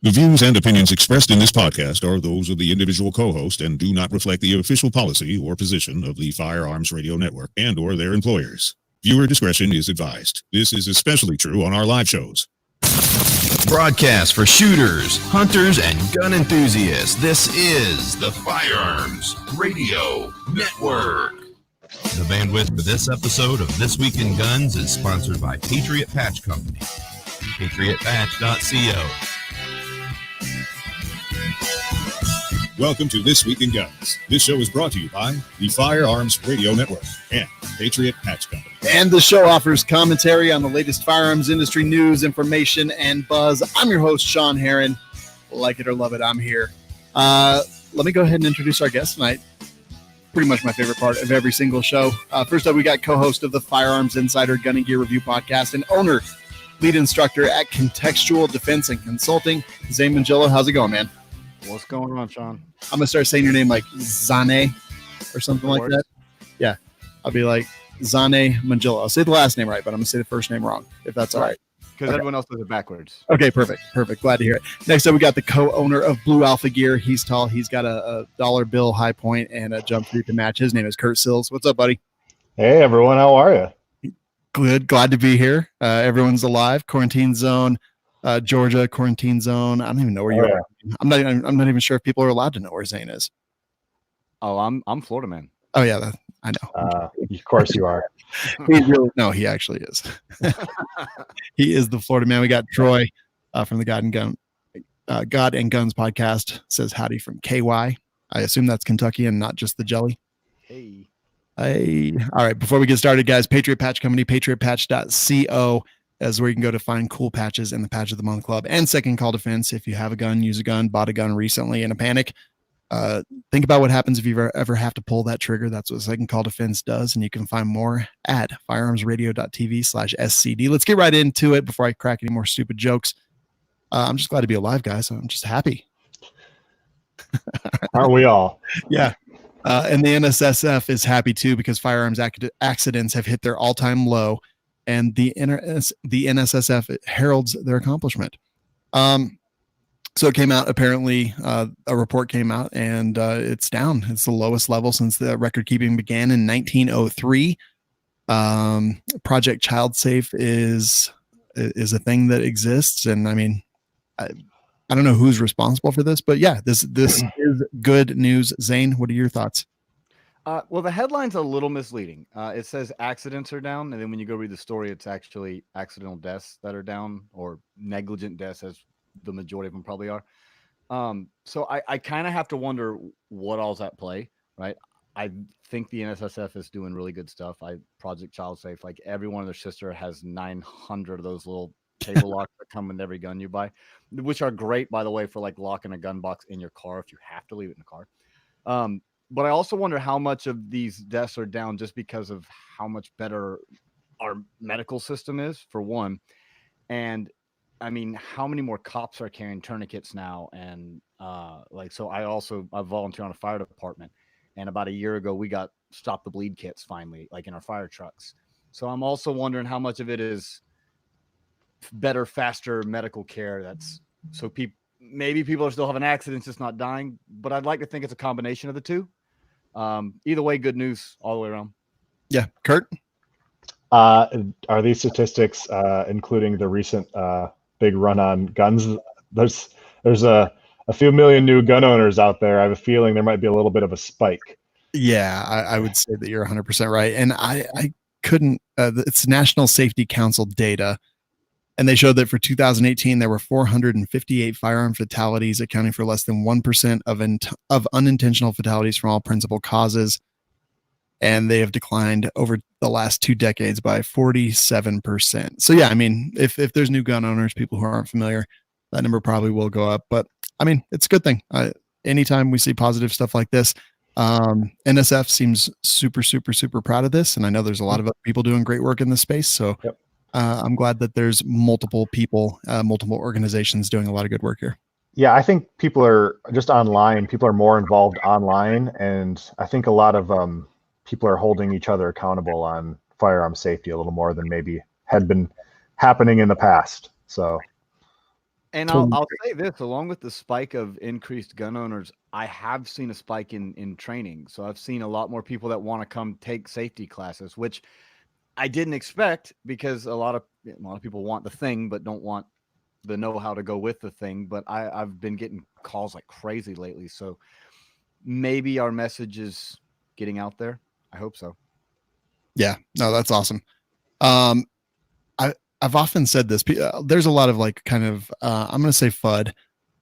The views and opinions expressed in this podcast are those of the individual co-host and do not reflect the official policy or position of the Firearms Radio Network and or their employers. Viewer discretion is advised. This is especially true on our live shows. Broadcast for shooters, hunters, and gun enthusiasts. This is the Firearms Radio Network. The bandwidth for this episode of This Week in Guns is sponsored by Patriot Patch Company. PatriotPatch.co. Welcome to This Week in Guns. This show is brought to you by the Firearms Radio Network and Patriot Patch Company. And the show offers commentary on the latest firearms industry news, information, and buzz. I'm your host, Sean Herron. Like it or love it, I'm here. Let me go ahead and introduce our guest tonight. Pretty much my favorite part of every single show. First up, we got co-host of the Firearms Insider Gun and Gear Review podcast and owner, lead instructor at Contextual Defense and Consulting, Zane Mangillo. How's it going, man? What's going on, Sean? I'm going to start saying your name like Zane or something like that. Yeah. I'll be like Zane Mangillo. I'll say the last name right, but I'm going to say the first name wrong, if that's all right. Because everyone else does it backwards. Okay, perfect. Glad to hear it. Next up, we got the co-owner of Blue Alpha Gear. He's tall. He's got a dollar bill high point and a jump suit to match. His name is Kurt Sills. What's up, buddy? Hey, everyone. How are you? Good. Glad to be here. Everyone's alive. Quarantine zone. Georgia quarantine zone. I don't even know where you are. I'm not even sure if people are allowed to know where Zane is. Oh, I'm Florida man. Oh yeah, I know. Of course you are. He actually is. He is the Florida man. We got Troy from the God and Guns podcast. Says howdy from KY. I assume that's Kentucky and not just the jelly. Hey. All right. Before we get started, guys, Patriot Patch Company, patriotpatch.co. is where you can go to find cool patches in the Patch of the Month Club and Second Call Defense. If you have a gun, use a gun, bought a gun recently in a panic, think about what happens if you ever have to pull that trigger. That's what Second Call Defense does. And you can find more at firearmsradio.tv/SCD. Let's get right into it before I crack any more stupid jokes. I'm just glad to be alive, guys. I'm just happy. Aren't we all? Yeah. And the NSSF is happy too because firearms accidents have hit their all-time low. And the NSSF heralds their accomplishment. So it came out, apparently, a report came out, and it's down. It's the lowest level since the record keeping began in 1903. Project Child Safe is a thing that exists. And I mean, I don't know who's responsible for this, but yeah, this is good news. Zane, what are your thoughts? Well, the headline's a little misleading. It says accidents are down, and then when you go read the story, it's actually accidental deaths that are down, or negligent deaths, as the majority of them probably are. So I kind of have to wonder what all's at play, right? I think the NSSF is doing really good stuff. Project Child Safe, like every one of their sister has 900 of those little cable locks that come with every gun you buy, which are great, by the way, for like locking a gun box in your car if you have to leave it in the car. But I also wonder how much of these deaths are down just because of how much better our medical system is, for one. And I mean, how many more cops are carrying tourniquets now? And so I volunteer on a fire department. And about a year ago, we got Stop the Bleed kits finally, like in our fire trucks. So I'm also wondering how much of it is better, faster medical care. So maybe people are still having accidents, just not dying. But I'd like to think it's a combination of the two. Either way, good news all the way around. Yeah. Kurt? Are these statistics including the recent big run on guns? There's a few million new gun owners out there. I have a feeling there might be a little bit of a spike. Yeah, I would say that you're 100% right. And I couldn't, it's National Safety Council data. And they showed that for 2018, there were 458 firearm fatalities, accounting for less than 1% of unintentional fatalities from all principal causes. And they have declined over the last 2 decades by 47%. So yeah, I mean, if there's new gun owners, people who aren't familiar, that number probably will go up. But I mean, it's a good thing. Anytime we see positive stuff like this, NSF seems super, super, super proud of this. And I know there's a lot of other people doing great work in this space. So yep. I'm glad that there's multiple people, multiple organizations doing a lot of good work here. Yeah, I think people are just online. People are more involved online. And I think a lot of people are holding each other accountable on firearm safety a little more than maybe had been happening in the past. So And Totally. I'll say this, along with the spike of increased gun owners, I have seen a spike in training. So I've seen a lot more people that want to come take safety classes, which I didn't expect because a lot of people want the thing but don't want the know-how to go with the thing. But I've been getting calls like crazy lately. So maybe our message is getting out there. I hope so. Yeah, no, that's awesome. Um, I've often said this. There's a lot of like kind of I'm going to say FUD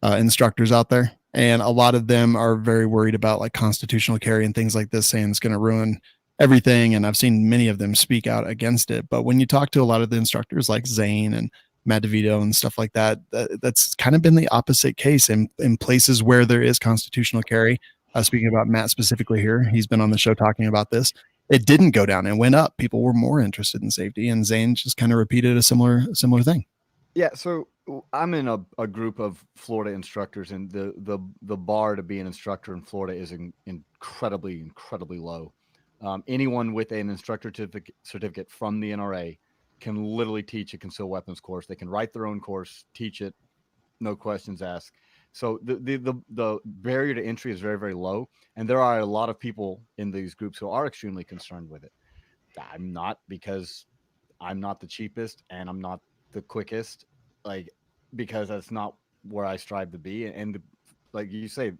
instructors out there, and a lot of them are very worried about like constitutional carry and things like this, saying it's going to ruin everything. And I've seen many of them speak out against it. But when you talk to a lot of the instructors like Zane and Matt DeVito and stuff like that, that's kind of been the opposite case in places where there is constitutional carry. Speaking about Matt specifically here, he's been on the show talking about this. It didn't go down. It went up. People were more interested in safety, and Zane just kind of repeated a similar thing. Yeah, so I'm in a group of Florida instructors, and the bar to be an instructor in Florida is incredibly low. Anyone with an instructor certificate from the NRA can literally teach a concealed weapons course. They can write their own course, teach it, no questions asked. So the barrier to entry is very low, and there are a lot of people in these groups who are extremely concerned with it. I'm not, because I'm not the cheapest and I'm not the quickest, like, because that's not where I strive to be. And like you say,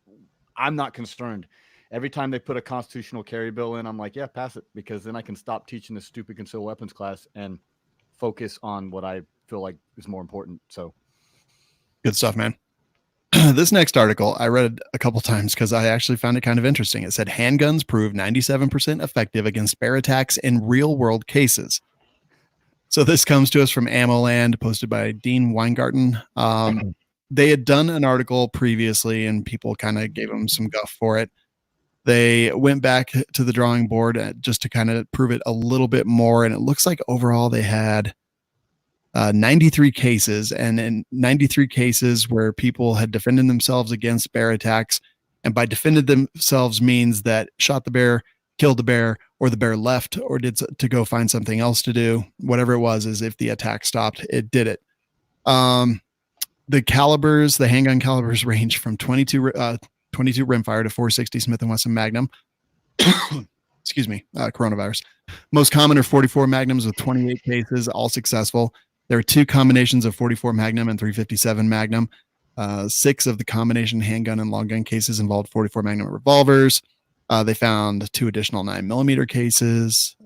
I'm not concerned. Every time they put a constitutional carry bill in, I'm like, yeah, pass it, because then I can stop teaching this stupid concealed weapons class and focus on what I feel like is more important. So good stuff, man. This next article I read a couple times because I actually found it kind of interesting. It said handguns prove 97% effective against bear attacks in real world cases. So this comes to us from AmmoLand, posted by Dean Weingarten. They had done an article previously and people kind of gave them some guff for it. They went back to the drawing board just to kind of prove it a little bit more. And it looks like overall they had 93 cases, and in 93 cases where people had defended themselves against bear attacks. And by defended themselves means that shot the bear, killed the bear, or the bear left or did to go find something else to do. Whatever it was, is if the attack stopped, it did it. The calibers, the handgun calibers range from 22 rimfire to 460 Smith & Wesson Magnum. Excuse me, coronavirus. Most common are 44 Magnums with 28 cases, all successful. There are 2 combinations of 44 Magnum and 357 Magnum. 6 of the combination handgun and long gun cases involved 44 Magnum revolvers. They found 2 additional 9mm cases,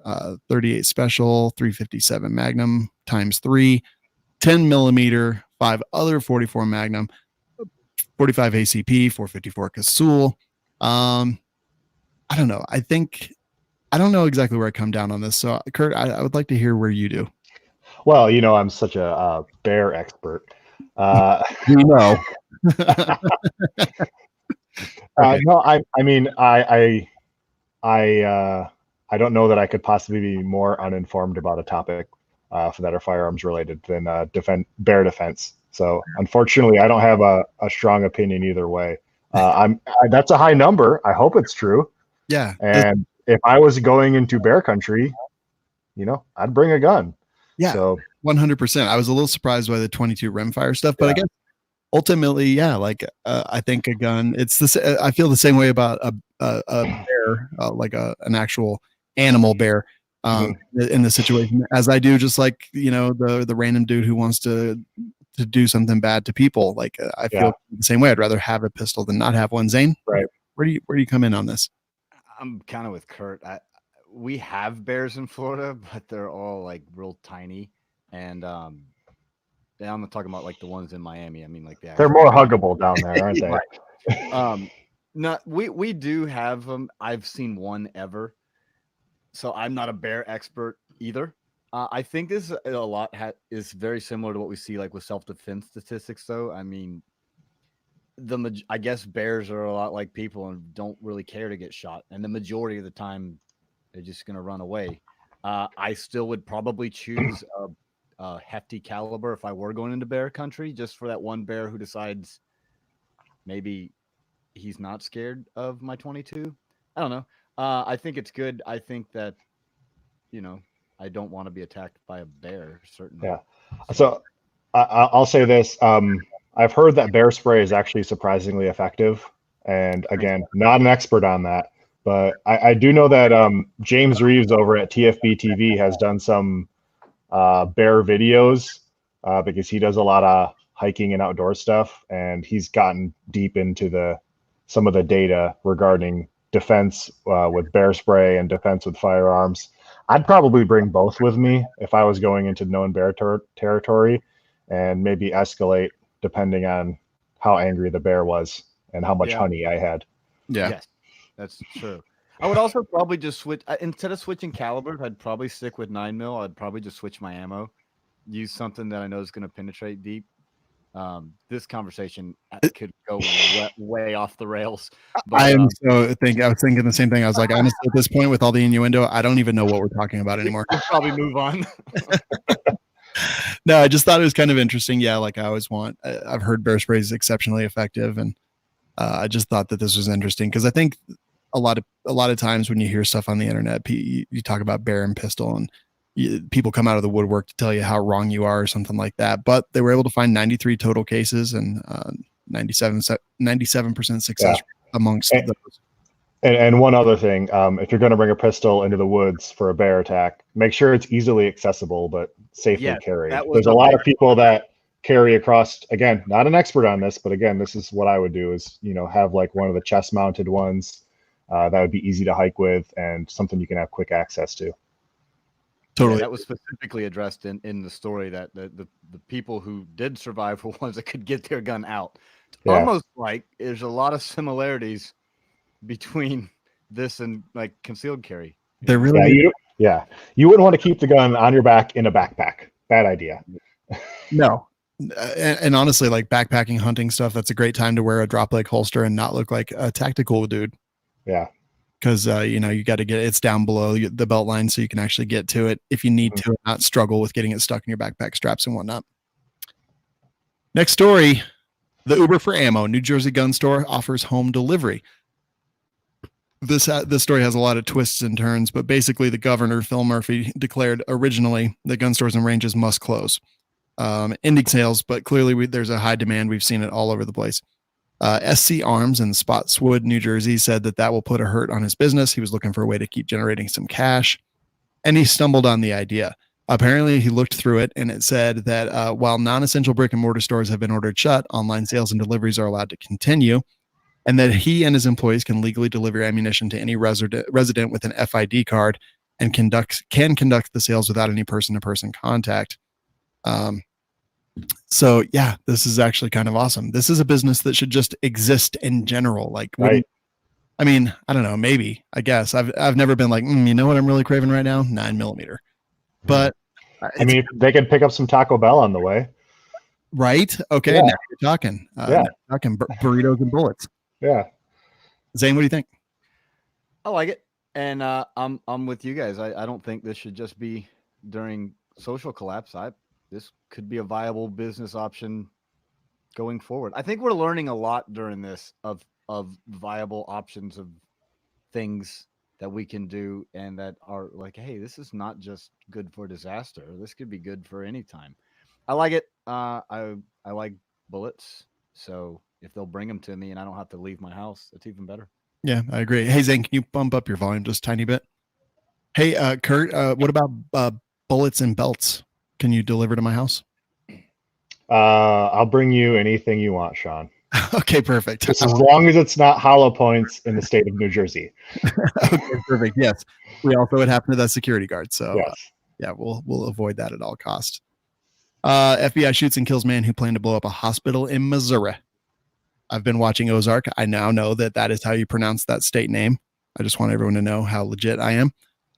38 special, 357 Magnum times 3, 10mm, 5 other 44 Magnum, 45 ACP, 454 Casull. I don't know. I don't know exactly where I come down on this. So, Kurt, I would like to hear where you do. Well, I'm such a bear expert. We know. Okay. No, I mean, I don't know that I could possibly be more uninformed about a topic that are firearms related than bear defense. So unfortunately, I don't have a strong opinion either way. That's a high number. I hope it's true. Yeah. And if I was going into bear country, I'd bring a gun. Yeah. So 100%. I was a little surprised by the 22 rimfire stuff, but I guess ultimately, yeah, like I think a gun. I feel the same way about a bear, like an actual animal bear, in the situation as I do. Just like the random dude who wants to do something bad to people. Like I feel the same way. I'd rather have a pistol than not have one. Zane, right? Where do you come in on this? I'm kind of with Kurt. We have bears in Florida, but they're all like real tiny, and I'm not talking about like the ones in Miami. I mean, like they're more huggable down there, aren't they? No, we do have them. I've seen one ever, so I'm not a bear expert either. I think this is very similar to what we see like with self-defense statistics, though. I mean, I guess bears are a lot like people and don't really care to get shot, and the majority of the time they're just going to run away. I still would probably choose a hefty caliber if I were going into bear country, just for that one bear who decides maybe he's not scared of my 22. I don't know. I think it's good. I think that, I don't want to be attacked by a bear, certainly. Yeah. So I'll say this. I've heard that bear spray is actually surprisingly effective. And again, not an expert on that, but I do know that James Reeves over at TFB TV has done some bear videos because he does a lot of hiking and outdoor stuff, and he's gotten deep into some of the data regarding defense with bear spray and defense with firearms. I'd probably bring both with me if I was going into known bear territory, and maybe escalate depending on how angry the bear was and how much honey I had. Yeah. Yes, that's true. I would also probably just switch instead of switching calibers. I'd probably stick with 9mm. I'd probably just switch my ammo, use something that I know is going to penetrate deep. This conversation could go way off the rails. But, I was thinking the same thing. I was like, honestly, at this point, with all the innuendo, I don't even know what we're talking about anymore. We'll probably move on. No, I just thought it was kind of interesting. Yeah, like I always want. I've heard bear spray is exceptionally effective, and I just thought that this was interesting because I think a lot of times when you hear stuff on the internet, you talk about bear and pistol, and people come out of the woodwork to tell you how wrong you are or something like that. But they were able to find 93 total cases and 97% success amongst those. And one other thing, if you're going to bring a pistol into the woods for a bear attack, make sure it's easily accessible but safely carried. There's a lot of people that carry across, again, not an expert on this, but again, this is what I would do is, have like one of the chest mounted ones that would be easy to hike with and something you can have quick access to. Totally. Yeah, that was specifically addressed in the story that the people who did survive were ones that could get their gun out. It's almost like there's a lot of similarities between this and like concealed carry. They're really you wouldn't want to keep the gun on your back in a backpack. Bad idea. No. And honestly, like backpacking, hunting stuff, that's a great time to wear a drop leg holster and not look like a tactical dude. Yeah. Because you got to get it's down below the belt line so you can actually get to it if you need to, not struggle with getting it stuck in your backpack straps and whatnot. Next story, the Uber for ammo. New Jersey gun store offers home delivery. This story has a lot of twists and turns, but basically the governor, Phil Murphy, declared originally that gun stores and ranges must close, ending sales, but clearly there's a high demand. We've seen it all over the place. SC Arms in Spotswood, New Jersey, said that will put a hurt on his business. He was looking for a way to keep generating some cash, and he stumbled on the idea. Apparently, he looked through it, and it said that while non-essential brick-and-mortar stores have been ordered shut, online sales and deliveries are allowed to continue, and that he and his employees can legally deliver ammunition to any resident with an FID card and can conduct the sales without any person-to-person contact. So yeah, this is actually kind of awesome. This is a business that should just exist in general. Like, right. I mean, I don't know, maybe, I guess I've never been like, you know what I'm really craving right now? 9mm. But I mean, they could pick up some Taco Bell on the way. Right. Okay. Yeah. Now you're talking, talking burritos and bullets. Yeah. Zane, what do you think? I like it. And I'm with you guys. I don't think this should just be during social collapse. This could be a viable business option going forward. I think we're learning a lot during this of viable options of things that we can do and that are like, hey, this is not just good for disaster. This could be good for any time. I like it. I like bullets. So if they'll bring them to me and I don't have to leave my house, that's even better. Yeah, I agree. Hey, Zane, can you bump up your volume just a tiny bit? Hey, Kurt, what about bullets and belts? Can you deliver to my house? I'll bring you anything you want, Sean. Okay, perfect. Just as long as it's not hollow points in the state of New Jersey. Okay, perfect. Yes. We also would happen to that security guard. So yes. We'll avoid that at all costs. FBI shoots and kills man who planned to blow up a hospital in Missouri. I've been watching Ozark. I now know that is how you pronounce that state name. I just want everyone to know how legit I am.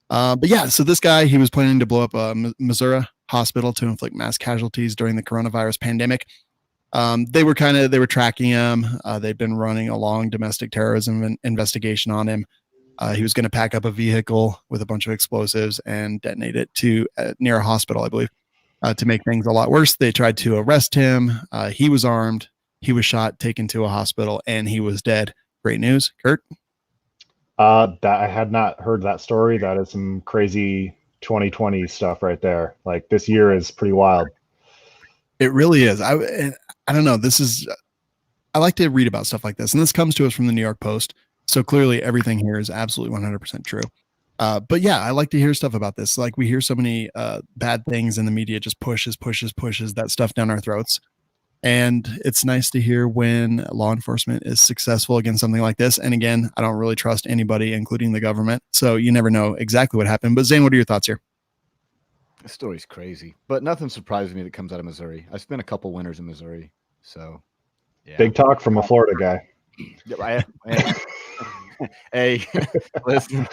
But yeah, so this guy, he was planning to blow up a Missouri hospital to inflict mass casualties during the coronavirus pandemic. They were tracking him. They'd been running a long domestic terrorism investigation on him. He was going to pack up a vehicle with a bunch of explosives and detonate it near a hospital, I believe, to make things a lot worse. They tried to arrest him. He was armed. He was shot, taken to a hospital, and he was dead. Great news, Kurt. That I had not heard that story. That is some crazy 2020 stuff right there. Like this year is pretty wild. It really is. I don't know. I like to read about stuff like this, and this comes to us from the New York Post. So clearly, everything here is absolutely 100% true. But yeah, I like to hear stuff about this. Like we hear so many bad things, and the media just pushes that stuff down our throats. And it's nice to hear when law enforcement is successful against something like this. And again, I don't really trust anybody, including the government. So you never know exactly what happened. But Zane, what are your thoughts here? The story's crazy, but nothing surprises me that comes out of Missouri. I spent a couple winters in Missouri, so yeah. Big talk from a Florida guy. Hey, listen,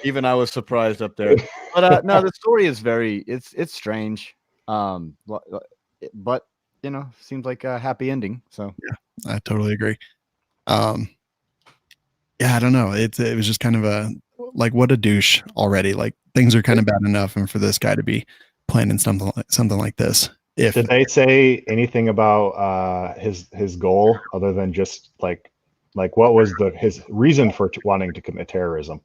even I was surprised up there. But no, the story is it's strange. But seems like a happy ending. So yeah, I totally agree. Yeah, I don't know. It was just kind of like what a douche already. Like things are kind of bad enough, and for this guy to be planning something like this. Did they say anything about his goal other than just like what was his reason for wanting to commit terrorism?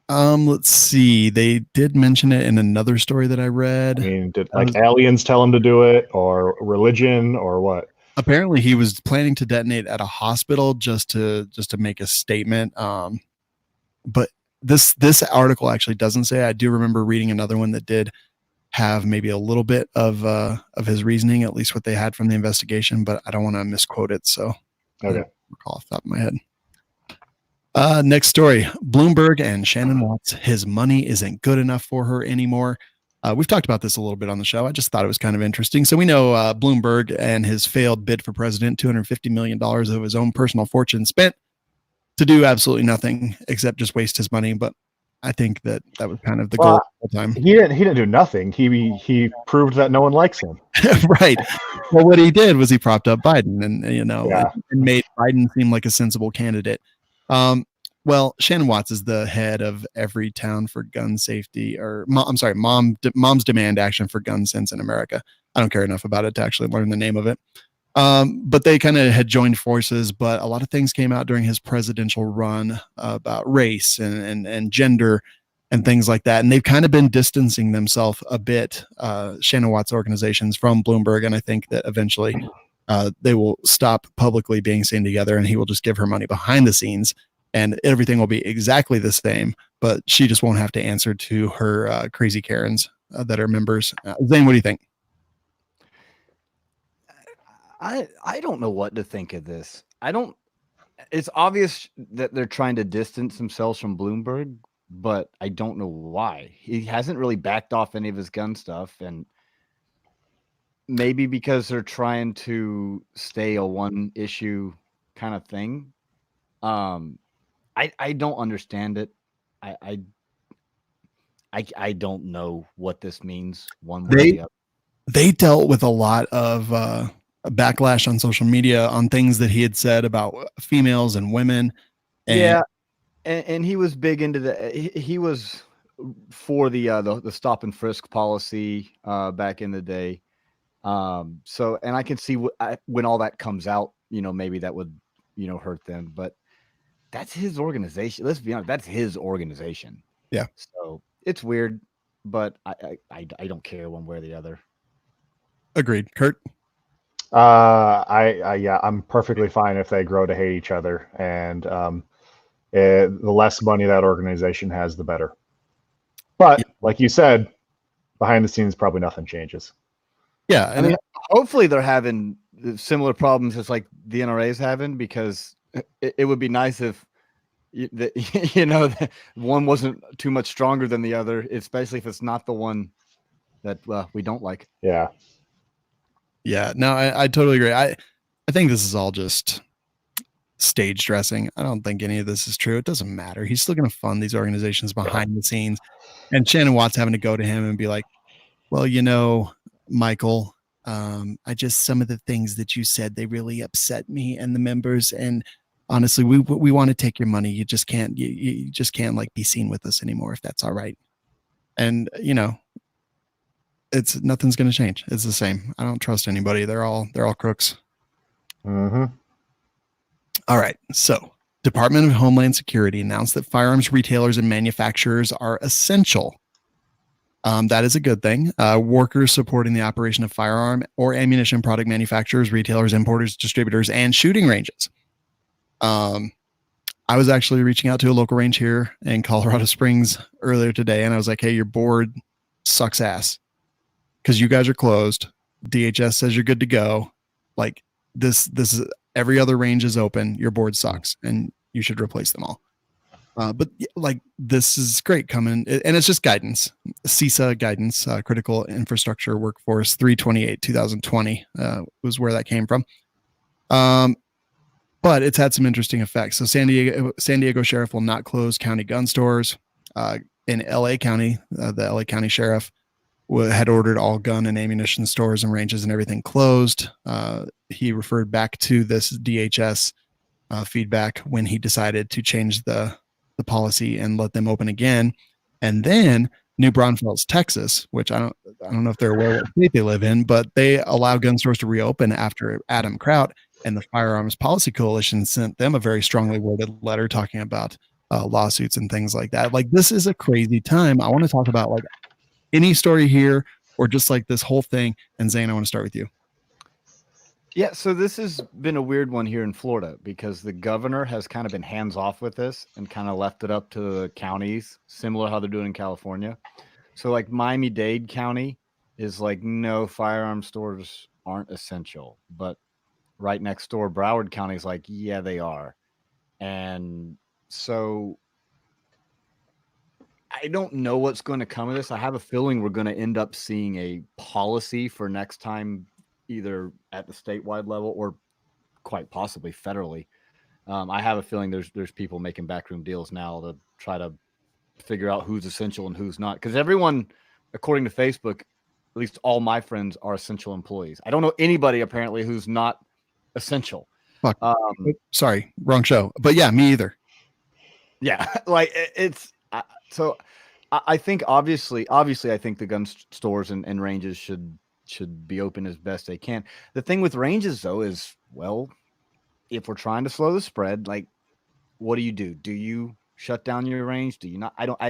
Let's see. They did mention it in another story that I read. I mean, did aliens tell him to do it, or religion, or what? Apparently, he was planning to detonate at a hospital just to make a statement. But this article actually doesn't say. I do remember reading another one that did have maybe a little bit of his reasoning, at least what they had from the investigation. But I don't want to misquote it, so okay. I don't recall off the top of my head. Next story: Bloomberg and Shannon Watts. His money isn't good enough for her anymore. We've talked about this a little bit on the show. I just thought it was kind of interesting. So we know Bloomberg and his failed bid for president, $250 million of his own personal fortune spent to do absolutely nothing except just waste his money. But I think that was kind of the goal all the time. He didn't do nothing. He proved that no one likes him. Right. Well, what he did was he propped up Biden and made Biden seem like a sensible candidate. Well, Shannon Watts is the head of Everytown for Gun Safety, Mom's Demand Action for Gun Sense in America. I don't care enough about it to actually learn the name of it. But they kind of had joined forces, but a lot of things came out during his presidential run about race and gender and things like that. And they've kind of been distancing themselves a bit, Shannon Watts organizations, from Bloomberg. And I think that eventually they will stop publicly being seen together, and he will just give her money behind the scenes. And everything will be exactly the same, but she just won't have to answer to her crazy Karens that are members. Zane, what do you think? I don't know what to think of this. It's obvious that they're trying to distance themselves from Bloomberg, but I don't know why. He hasn't really backed off any of his gun stuff, and maybe because they're trying to stay a one issue kind of thing. I don't understand it. I don't know what this means one way or the other. They dealt with a lot of backlash on social media on things that he had said about females and women. And he was big into he was for the stop and frisk policy back in the day. So, and I can see when all that comes out, maybe that would hurt them, but that's his organization. Let's be honest, that's his organization. Yeah. So it's weird, but I don't care one way or the other. Agreed. Kurt? I'm perfectly fine if they grow to hate each other, and the less money that organization has, the better. But like you said, behind the scenes, probably nothing changes. Yeah. I mean, hopefully they're having similar problems as like the NRA is having, because it would be nice if one wasn't too much stronger than the other, especially if it's not the one that we don't like. Yeah. Yeah. No, I totally agree. I think this is all just stage dressing. I don't think any of this is true. It doesn't matter. He's still going to fund these organizations behind the scenes. And Shannon Watts having to go to him and be like, well, Michael, some of the things that you said, they really upset me and the members. And honestly, we want to take your money. You just can't, you just can't like be seen with us anymore, if that's all right. And nothing's going to change. It's the same. I don't trust anybody. They're all crooks. Mm-hmm. All right. So Department of Homeland Security announced that firearms retailers and manufacturers are essential. That is a good thing. Workers supporting the operation of firearm or ammunition product manufacturers, retailers, importers, distributors, and shooting ranges. I was actually reaching out to a local range here in Colorado Springs earlier today, and I was like, hey, your board sucks ass because you guys are closed. DHS says you're good to go. Like this is every other range is open. Your board sucks, and you should replace them all. But like this is great coming, and it's just guidance. CISA guidance, Critical Infrastructure Workforce 328/2020 was where that came from. But it's had some interesting effects. So San Diego Sheriff will not close county gun stores. In LA County, the LA County Sheriff had ordered all gun and ammunition stores and ranges and everything closed. He referred back to this DHS feedback when he decided to change the policy and let them open again. And then New Braunfels, Texas, which I don't know if they're aware what state they live in, but they allow gun stores to reopen after Adam Kraut and the Firearms Policy Coalition sent them a very strongly worded letter talking about lawsuits and things like that. Like this is a crazy time. I want to talk about like any story here or just like this whole thing. And Zane, I want to start with you. Yeah, so this has been a weird one here in Florida because the governor has kind of been hands off with this and kind of left it up to the counties, similar to how they're doing in California. So like Miami-Dade County is like, no, firearm stores aren't essential. But right next door, Broward County is like, yeah, they are. And so I don't know what's going to come of this. I have a feeling we're going to end up seeing a policy for next time, either at the statewide level or quite possibly federally. I have a feeling there's people making backroom deals now to try to figure out who's essential and who's not. Because everyone, according to Facebook, at least all my friends are essential employees. I don't know anybody apparently who's not essential. Fuck. Sorry, wrong show. But yeah, me either. Yeah, like it's so. I think obviously, I think the gun stores and ranges should be open as best they can. The thing with ranges though is, well, if we're trying to slow the spread, like, what do? Do you shut down your range? Do you not? I don't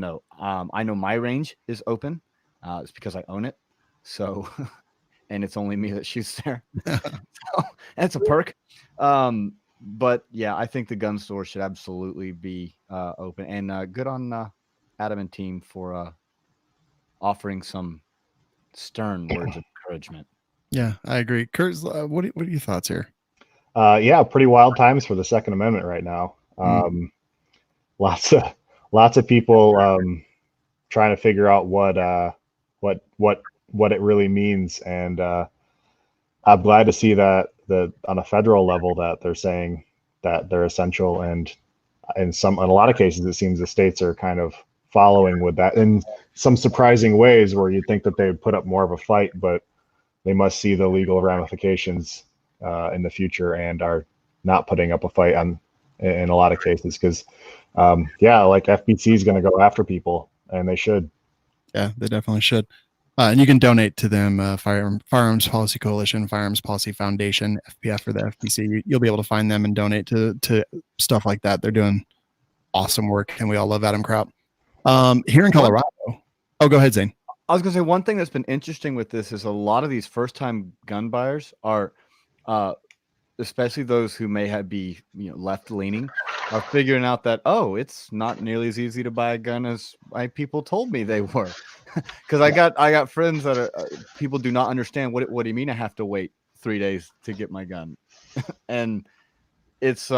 know. I know my range is open. It's because I own it. So. And it's only me that shoots there. So that's a perk. But yeah, I think the gun store should absolutely be open. And good on Adam and team for offering some stern words of encouragement. Yeah, I agree. Kurt, what are your thoughts here? Yeah, pretty wild times for the Second Amendment right now. Lots of people trying to figure out what it really means, and I'm glad to see that on a federal level that they're saying that they're essential, and in a lot of cases it seems the states are kind of following with that in some surprising ways where you'd think that they would put up more of a fight, but they must see the legal ramifications in the future and are not putting up a fight in a lot of cases because like FBC is going to go after people, and they should. Yeah, they definitely should. And you can donate to them, Firearms Policy Coalition, Firearms Policy Foundation, FPF or the FPC. You'll be able to find them and donate to stuff like that. They're doing awesome work, and we all love Adam Kraut. Here in Colorado. Oh, go ahead, Zane. I was going to say one thing that's been interesting with this is a lot of these first-time gun buyers are, especially those who may be left-leaning, are figuring out that it's not nearly as easy to buy a gun as people told me they were. Because I got friends that are people do not understand what do you mean I have to wait 3 days to get my gun, and it's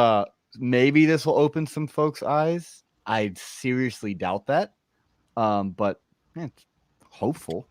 maybe this will open some folks' eyes. I seriously doubt that, but it's hopeful.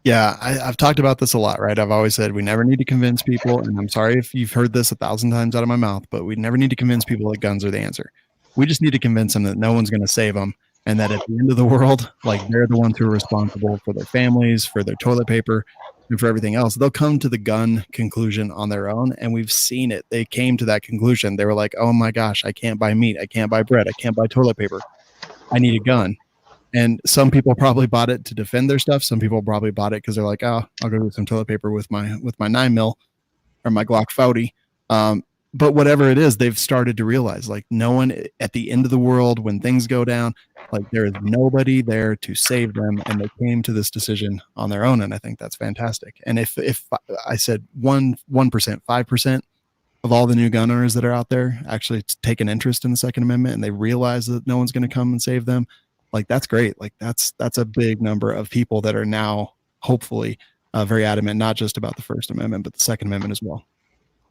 Yeah, I've talked about this a lot, right? I've always said we never need to convince people, and I'm sorry if you've heard this 1,000 times out of my mouth, but we never need to convince people that guns are the answer. We just need to convince them that no one's going to save them. And that at the end of the world, like they're the ones who are responsible for their families, for their toilet paper, and for everything else. They'll come to the gun conclusion on their own. And we've seen it. They came to that conclusion. They were like, oh my gosh, I can't buy meat. I can't buy bread. I can't buy toilet paper. I need a gun. And some people probably bought it to defend their stuff. Some people probably bought it because they're like, oh, I'll go get some toilet paper with my 9mm or my Glock 40. but whatever it is, they've started to realize like no one at the end of the world when things go down, like there is nobody there to save them, and they came to this decision on their own, and I think that's fantastic. And if I said 1%, 5% of all the new gun owners that are out there actually take an interest in the Second Amendment and they realize that no one's going to come and save them, like that's great. Like that's a big number of people that are now hopefully very adamant, not just about the First Amendment, but the Second Amendment as well.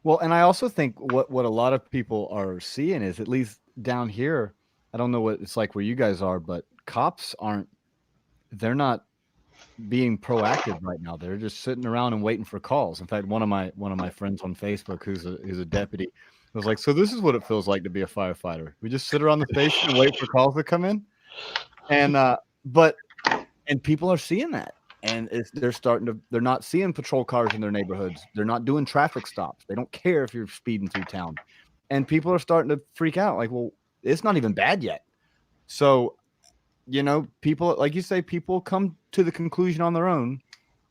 Well, and I also think what a lot of people are seeing is, at least down here, I don't know what it's like where you guys are, but cops they're not being proactive right now. They're just sitting around and waiting for calls. In fact, one of my friends on Facebook who's a deputy was like, so this is what it feels like to be a firefighter. We just sit around the station and wait for calls to come in. And and people are seeing that. And they're not seeing patrol cars in their neighborhoods. They're not doing traffic stops. They don't care if you're speeding through town. And people are starting to freak out. Like, well, it's not even bad yet. So, people, like you say, people come to the conclusion on their own.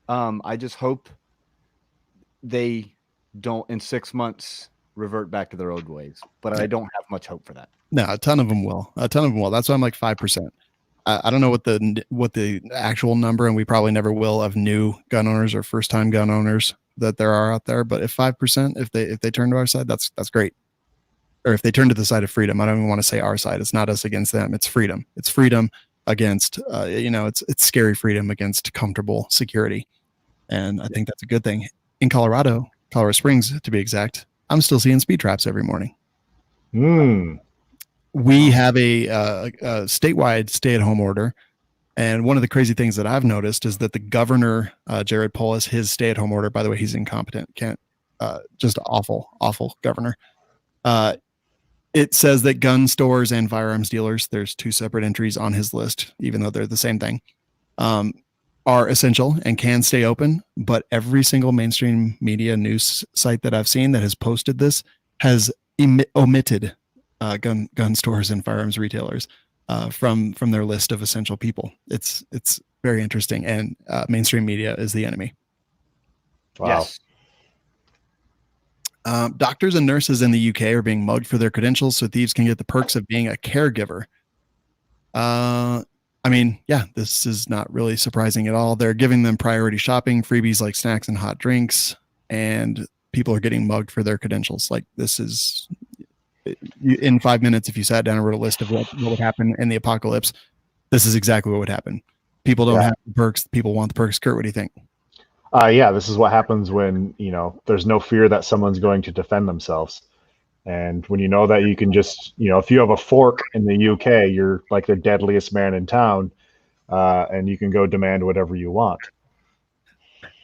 I just hope they don't, in 6 months, revert back to their old ways. But I don't have much hope for that. No, a ton of them will. That's why I'm like 5%. I don't know what the actual number, and we probably never will, of new gun owners or first time gun owners that there are out there. But if 5%, if they turn to our side, that's great. Or if they turn to the side of freedom, I don't even want to say our side. It's not us against them. It's freedom. It's freedom against, it's scary freedom against comfortable security. And I think that's a good thing. In Colorado Springs, to be exact, I'm still seeing speed traps every morning. We have a statewide stay-at-home order, and one of the crazy things that I've noticed is that the governor, Jared Polis, his stay-at-home order, by the way, he's incompetent, just awful governor. It says that gun stores and firearms dealers, there's 2 separate entries on his list, even though they're the same thing, are essential and can stay open. But every single mainstream media news site that I've seen that has posted this has omitted gun stores and firearms retailers from their list of essential people. It's very interesting, and mainstream media is the enemy. Wow. Yes. Doctors and nurses in the UK are being mugged for their credentials so thieves can get the perks of being a caregiver. This is not really surprising at all. They're giving them priority shopping, freebies like snacks and hot drinks, and people are getting mugged for their credentials. Like, this is, in 5 minutes, if you sat down and wrote a list of what would happen in the apocalypse, this is exactly what would happen. People don't have the perks. People want the perks. Kurt, what do you think? This is what happens when, there's no fear that someone's going to defend themselves. And when you know that you can just, if you have a fork in the UK, you're like the deadliest man in town, and you can go demand whatever you want.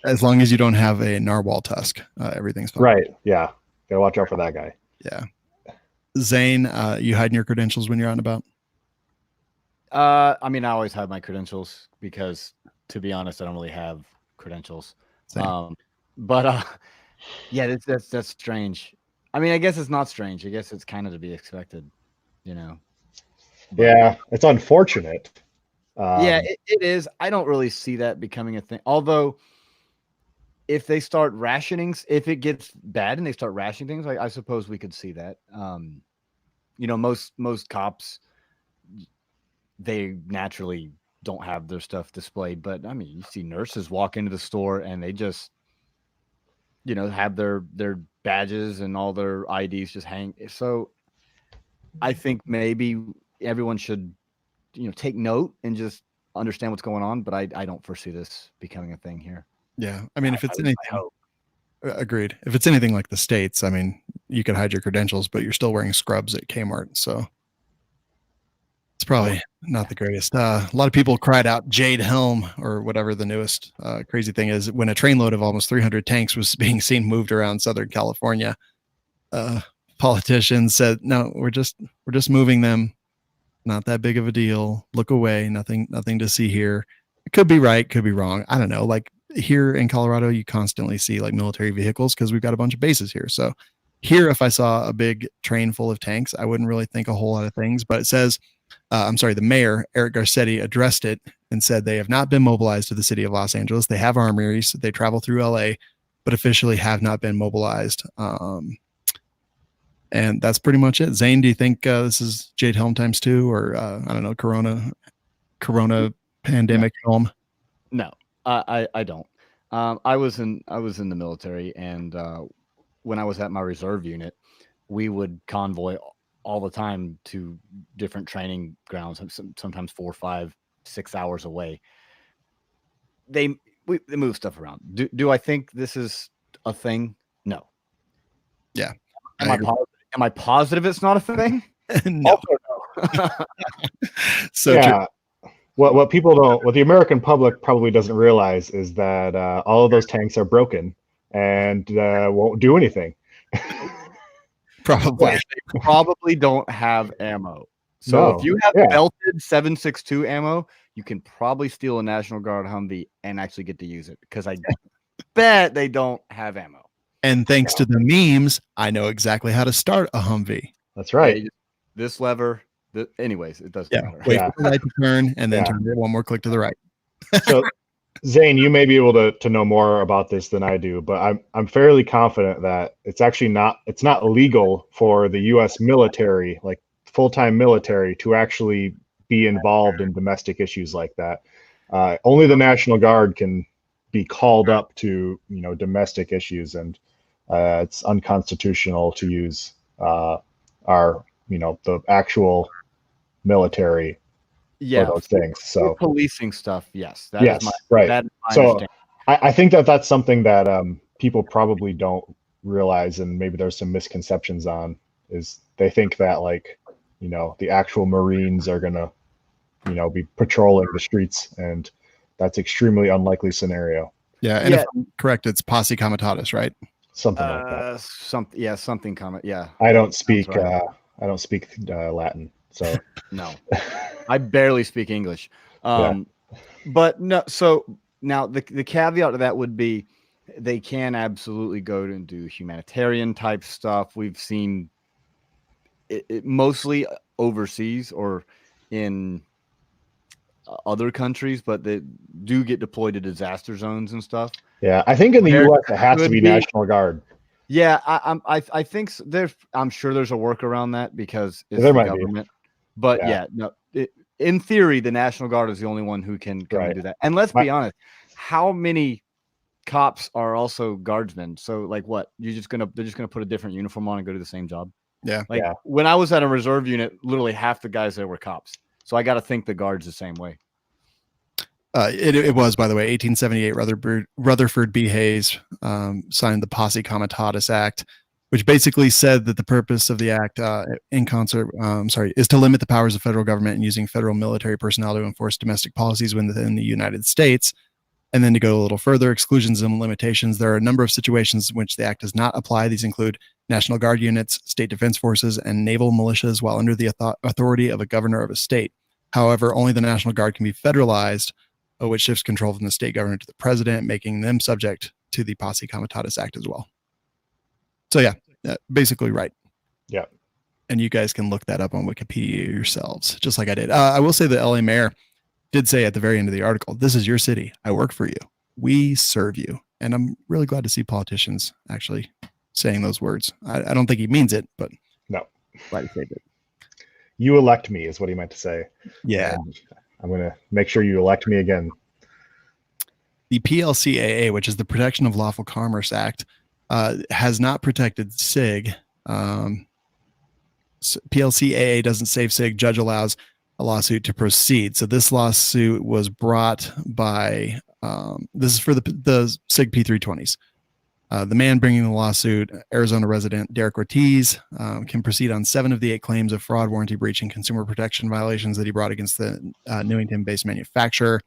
As long as you don't have a narwhal tusk, everything's fine. Right. Yeah. Gotta watch out for that guy. Yeah. Zane, you hiding your credentials when you're out and about? I always hide my credentials because, to be honest, I don't really have credentials. That's strange. I guess it's not strange. I guess it's kind of to be expected, But, yeah, it's unfortunate. It is. I don't really see that becoming a thing. Although, if they start rationing, if it gets bad and they start rationing things, I suppose we could see that. Most cops, they naturally don't have their stuff displayed, but you see nurses walk into the store and they just, have their badges and all their IDs just hang. So I think maybe everyone should, take note and just understand what's going on. But I don't foresee this becoming a thing here. Yeah. If it's anything, agreed. If it's anything like the States, you could hide your credentials, but you're still wearing scrubs at Kmart. So it's probably not the greatest. A lot of people cried out Jade Helm or whatever the newest crazy thing is. When a trainload of almost 300 tanks was being seen moved around Southern California, politicians said, no, we're just moving them. Not that big of a deal. Look away. Nothing to see here. It could be right. Could be wrong. I don't know. Like here in Colorado, you constantly see like military vehicles because we've got a bunch of bases here. So here, if I saw a big train full of tanks, I wouldn't really think a whole lot of things, but it says, the mayor, Eric Garcetti, addressed it and said they have not been mobilized to the city of Los Angeles. They have armories. They travel through LA, but officially have not been mobilized. And that's pretty much it. Zane, do you think this is Jade Helm times 2, or I don't know, Corona pandemic Helm? No, I don't. I was in the military, and when I was at my reserve unit, we would convoy all the time to different training grounds, sometimes 4, 5, 6 hours away. They move stuff around. Do I think this is a thing? No. Yeah. Am I positive it's not a thing? No. No. So yeah. What the American public probably doesn't realize is that all of those tanks are broken and won't do anything. Probably. Yeah, they probably don't have ammo. So if you have belted 7.62 ammo, you can probably steal a National Guard Humvee and actually get to use it, because I bet they don't have ammo. And thanks to the memes, I know exactly how to start a Humvee. That's right. This lever. Anyways, it doesn't matter. Wait for the light to turn, and then turn it one more click to the right. So, Zane, you may be able to know more about this than I do, but I'm fairly confident that it's actually not legal for the U.S. military, like full-time military, to actually be involved in domestic issues like that. Only the National Guard can be called up to domestic issues, and it's unconstitutional to use the actual military for those things. So policing stuff, yes. That is my so I think that's something that people probably don't realize, and maybe there's some misconceptions on, is they think that the actual Marines are gonna be patrolling the streets, and that's extremely unlikely scenario. Yeah, and if I'm correct, it's posse comitatus, right? Something like that. Something comment. Yeah. I don't speak Latin, so no. I barely speak English. But no, so now the caveat to that would be they can absolutely go and do humanitarian type stuff. We've seen it mostly overseas or in other countries, but they do get deployed to disaster zones and stuff. Yeah, I think in the U.S. it has to be National Guard. Yeah, I think I'm sure there's a workaround that, because it's there the might government. Be. But in theory, the National Guard is the only one who can come and do that. And let's be honest, how many cops are also guardsmen? So what? They're just gonna put a different uniform on and go do the same job? Yeah. When I was at a reserve unit, literally half the guys there were cops. So I got to think the Guard's the same way. It was, by the way, 1878. Rutherford B. Hayes signed the Posse Comitatus Act, which basically said that the purpose of the act, is to limit the powers of federal government in using federal military personnel to enforce domestic policies within the United States. And then to go a little further, exclusions and limitations. There are a number of situations in which the act does not apply. These include National Guard units, state defense forces, and naval militias while under the authority of a governor of a state. However, only the National Guard can be federalized, which shifts control from the state governor to the president, making them subject to the Posse Comitatus Act as well. So basically right. Yeah. And you guys can look that up on Wikipedia yourselves, just like I did. I will say the LA mayor did say at the very end of the article, "This is your city. I work for you. We serve you." And I'm really glad to see politicians actually saying those words. I don't think he means it, but no, glad he said it. You elect me is what he meant to say. Yeah. And I'm going to make sure you elect me again. The PLCAA, which is the Protection of Lawful Commerce Act, has not protected SIG. PLCAA doesn't save SIG. Judge allows a lawsuit to proceed. So this lawsuit was brought by, this is for the SIG P320s. The man bringing the lawsuit, Arizona resident Derek Ortiz, can proceed on 7 of the 8 claims of fraud, warranty breach, and consumer protection violations that he brought against the Newington-based manufacturer.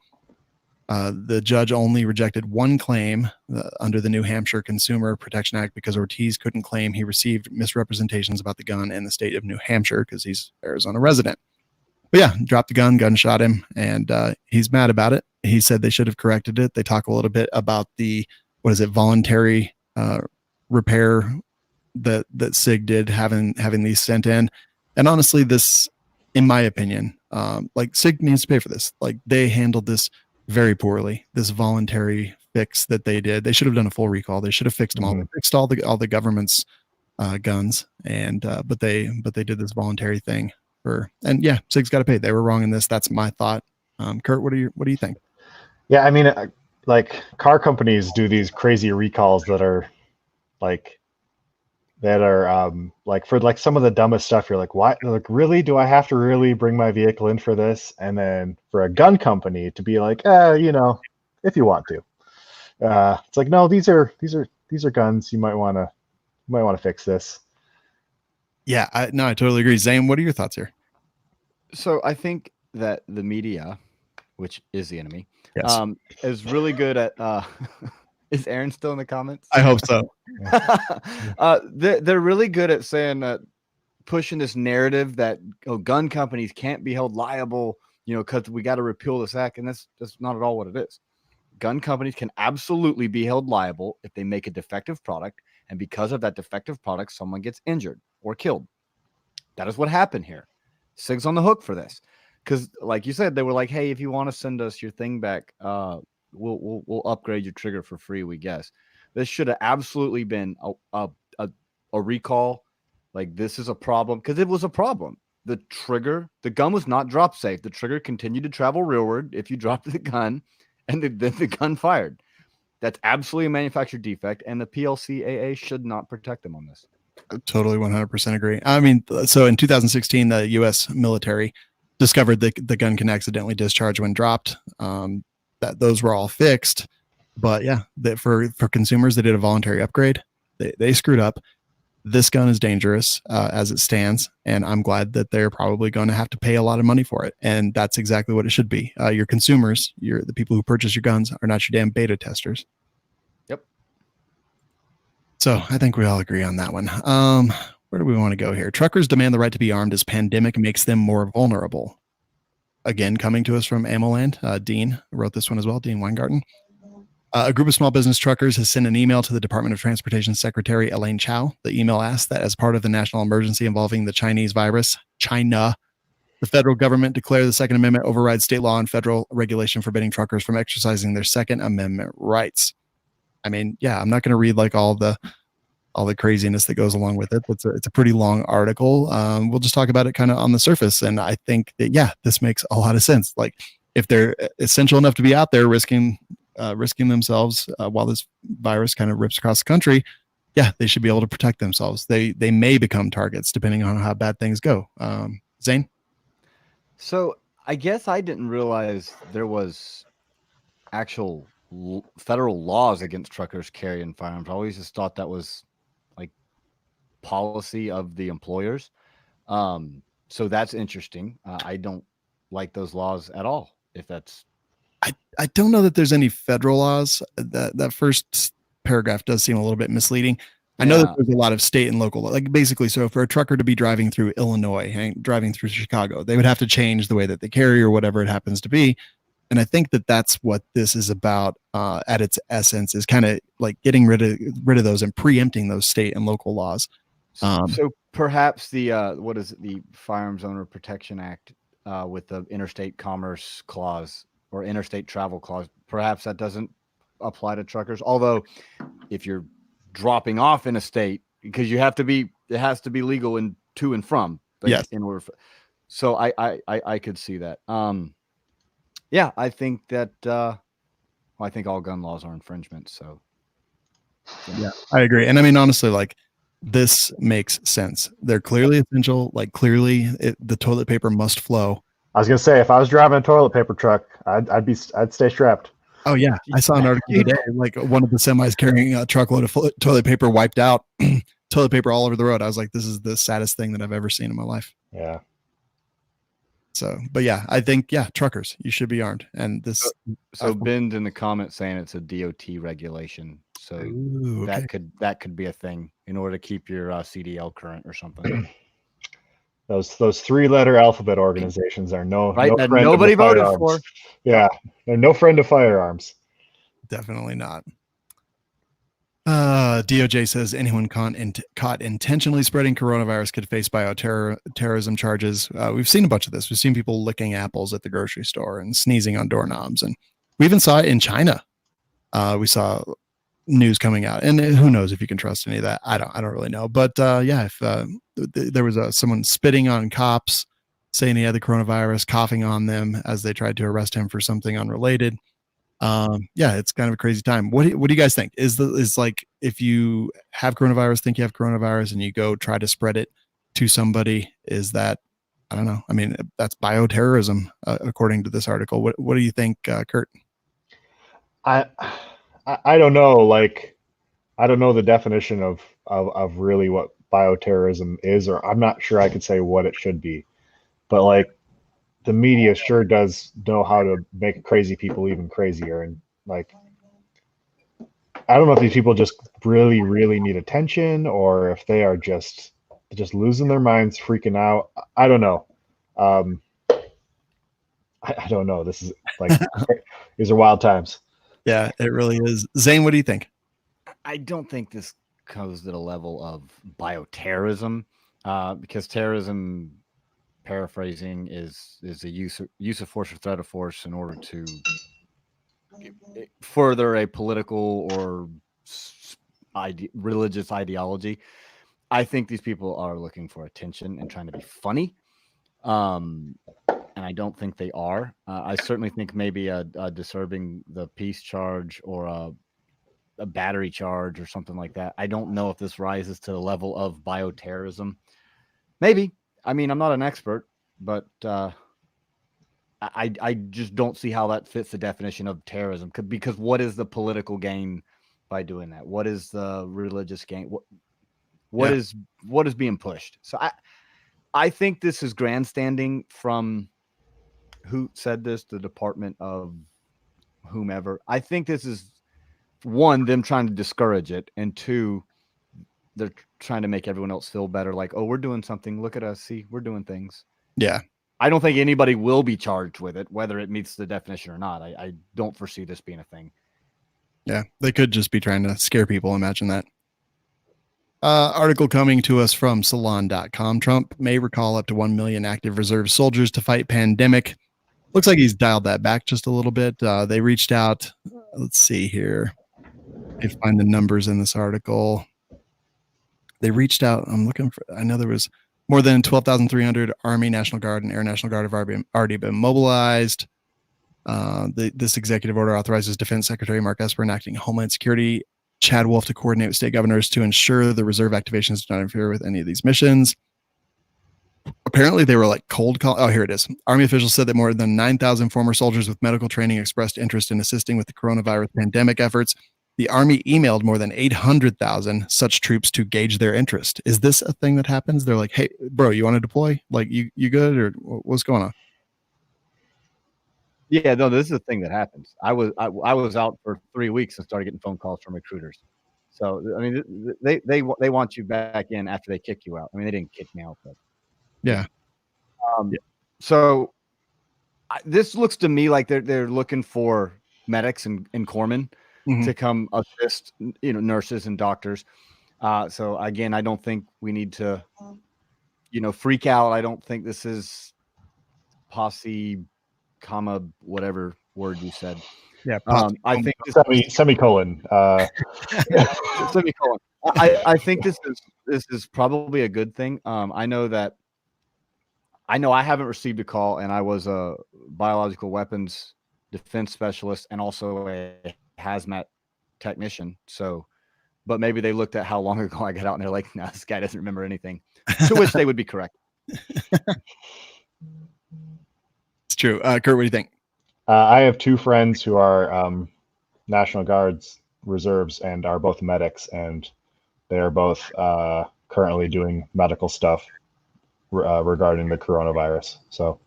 The judge only rejected one claim under the New Hampshire Consumer Protection Act because Ortiz couldn't claim he received misrepresentations about the gun in the state of New Hampshire because he's Arizona resident. But dropped the gun, gunshot him, and he's mad about it. He said they should have corrected it. They talk a little bit about the voluntary repair that SIG did having these sent in. And honestly, this, in my opinion, SIG needs to pay for this. They handled this very poorly. This voluntary fix that they did, they should have done a full recall. They should have fixed them all. They fixed all the government's guns, and but they did this voluntary thing and yeah, SIG's got to pay. They were wrong in this. That's my thought. Kurt, what do you think? Yeah, I mean, like car companies do these crazy recalls that are like like for like some of the dumbest stuff. You're like, why? Like, really? Do I have to really bring my vehicle in for this? And then for a gun company to be like, if you want to, it's like, no, these are guns. You might want to fix this. Yeah, I totally agree. Zane, what are your thoughts here? So I think that the media, which is the enemy, Yes. is really good at. Is Aaron still in the comments? I hope so. They're really good at saying that, pushing this narrative that gun companies can't be held liable, because we got to repeal this act, and that's not at all what it is. Gun companies can absolutely be held liable if they make a defective product, and because of that defective product, someone gets injured or killed. That is what happened here. SIG's on the hook for this, because, like you said, they were like, "Hey, if you want to send us your thing back, we'll upgrade your trigger for free, we guess." This should have absolutely been a recall. Like, this is a problem, because it was a problem. The gun was not drop safe. The trigger continued to travel rearward if you dropped the gun, and then the gun fired. That's absolutely a manufacturer defect, and the PLCAA should not protect them on this. I totally 100% agree. I mean, so in 2016, the U.S. military discovered that the gun can accidentally discharge when dropped. That those were all fixed, but yeah, that for consumers, they did a voluntary upgrade. They screwed up. This gun is dangerous as it stands, and I'm glad that they're probably going to have to pay a lot of money for it. And that's exactly what it should be. Your consumers, the people who purchase your guns, are not your damn beta testers. Yep. So I think we all agree on that one. Where do we want to go here? Truckers demand the right to be armed as pandemic makes them more vulnerable. Again, coming to us from Ammoland, Dean wrote this one as well, Dean Weingarten. A group of small business truckers has sent an email to the Department of Transportation Secretary Elaine Chao. The email asks that as part of the national emergency involving the Chinese virus, China, the federal government declare the Second Amendment overrides state law and federal regulation forbidding truckers from exercising their Second Amendment rights. I mean, yeah, I'm not going to read like all the craziness that goes along with it. It's a pretty long article. We'll just talk about it kind of on the surface. And I think that, yeah, this makes a lot of sense. Like, if they're essential enough to be out there risking themselves while this virus kind of rips across the country, yeah, they should be able to protect themselves. They may become targets depending on how bad things go. Zane? So I guess I didn't realize there was actual federal laws against truckers carrying firearms. I always just thought that was like policy of the employers. So that's interesting. I don't like those laws at all. If that's, I don't know that there's any federal laws. That first paragraph does seem a little bit misleading. I know that there's a lot of state and local, like basically, so for a trucker to be driving through Illinois and driving through Chicago, they would have to change the way that they carry or whatever it happens to be. And I think that that's what this is about at its essence, is kind of like getting rid of those and preempting those state and local laws. So perhaps the what is it, the Firearms Owner Protection Act with the interstate commerce clause or interstate travel clause, perhaps that doesn't apply to truckers. Although if you're dropping off in a state, because it has to be legal in to and from. Yes. In order for, so I could see that. Yeah, I think that. I think all gun laws are infringements. So. Yeah, I agree. And I mean, honestly, like, this makes sense. They're clearly essential. Like, clearly the toilet paper must flow. I was gonna say, if I was driving a toilet paper truck, I'd stay strapped. Oh yeah, I saw an article today. Like, one of the semis carrying a truckload of toilet paper wiped out toilet paper all over the road. I was like, this is the saddest thing that I've ever seen in my life. Yeah. So, but yeah, I think, yeah, truckers, you should be armed. And this. So Ben's in the comments saying it's a DOT regulation. So that could be a thing in order to keep your CDL current or something. Those 3-letter alphabet organizations are right, no that friend nobody of the voted firearms. for. Yeah, they're no friend of firearms. Definitely not. DOJ says anyone caught intentionally spreading coronavirus could face bioterrorism charges. We've seen a bunch of this. We've seen people licking apples at the grocery store and sneezing on doorknobs. And we even saw it in China. We saw news coming out, and who knows if you can trust any of that. I don't really know. But yeah, if there was someone spitting on cops, saying he had the coronavirus, coughing on them as they tried to arrest him for something unrelated. Yeah, it's kind of a crazy time. What do you guys think? Is like, if you have coronavirus, think you have coronavirus, and you go try to spread it to somebody, is that, I don't know. I mean, that's bioterrorism, according to this article. What do you think, Kurt? I don't know. Like, I don't know the definition of really what bioterrorism is, or I'm not sure I could say what it should be. But like, the media sure does know how to make crazy people even crazier. And like, I don't know if these people just really, really need attention, or if they are just losing their minds, freaking out. I don't know. I don't know. This is like, these are wild times. Yeah, it really is. Zane, what do you think? I don't think this goes to the level of bioterrorism, because terrorism, paraphrasing, is a use of force or threat of force in order to further a political or religious ideology. I think these people are looking for attention and trying to be funny, and I don't think they are. I certainly think maybe a disturbing the peace charge, or a battery charge or something like that. I don't know if this rises to the level of bioterrorism. Maybe. I mean, I'm not an expert, but I just don't see how that fits the definition of terrorism. Because what is the political gain by doing that? What is the religious gain? What is being pushed? So I think this is grandstanding from, who said this? The Department of whomever. I think this is, one, them trying to discourage it, and two, they're trying to make everyone else feel better. Like, oh, we're doing something. Look at us. See, we're doing things. Yeah. I don't think anybody will be charged with it, whether it meets the definition or not. I don't foresee this being a thing. Yeah, they could just be trying to scare people. Imagine that. Article coming to us from salon.com. Trump may recall up to 1 million active reserve soldiers to fight pandemic. Looks like he's dialed that back just a little bit. They reached out. Let's see here. I find the numbers in this article. They reached out. I'm looking for, I know there was more than 12,300 Army, National Guard, and Air National Guard have already been mobilized. This executive order authorizes Defense Secretary Mark Esper and acting Homeland Security Chad Wolf to coordinate with state governors to ensure the reserve activations do not interfere with any of these missions. Apparently they were like cold call. Oh, here it is. Army officials said that more than 9,000 former soldiers with medical training expressed interest in assisting with the coronavirus pandemic efforts. The Army emailed more than 800,000 such troops to gauge their interest. Is this a thing that happens? They're like, hey, bro, you want to deploy? Like, you good, or what's going on? Yeah, no, this is a thing that happens. I was out for 3 weeks and started getting phone calls from recruiters. So I mean, they want you back in after they kick you out. I mean, they didn't kick me out, but yeah. So this looks to me like they're looking for medics and corpsmen to come assist, nurses and doctors. So again, I don't think we need to, freak out. I don't think this is posse, comma, whatever word you said. Yeah. I think semicolon. Semicolon. I think this is probably a good thing. I know I haven't received a call, and I was a biological weapons defense specialist and also a hazmat technician. So, but maybe they looked at how long ago I got out and they're like, no, this guy doesn't remember anything, to which they would be correct. It's true. Kurt, what do you think? I have two friends who are National Guards reserves and are both medics, and they are both currently doing medical stuff regarding the coronavirus. So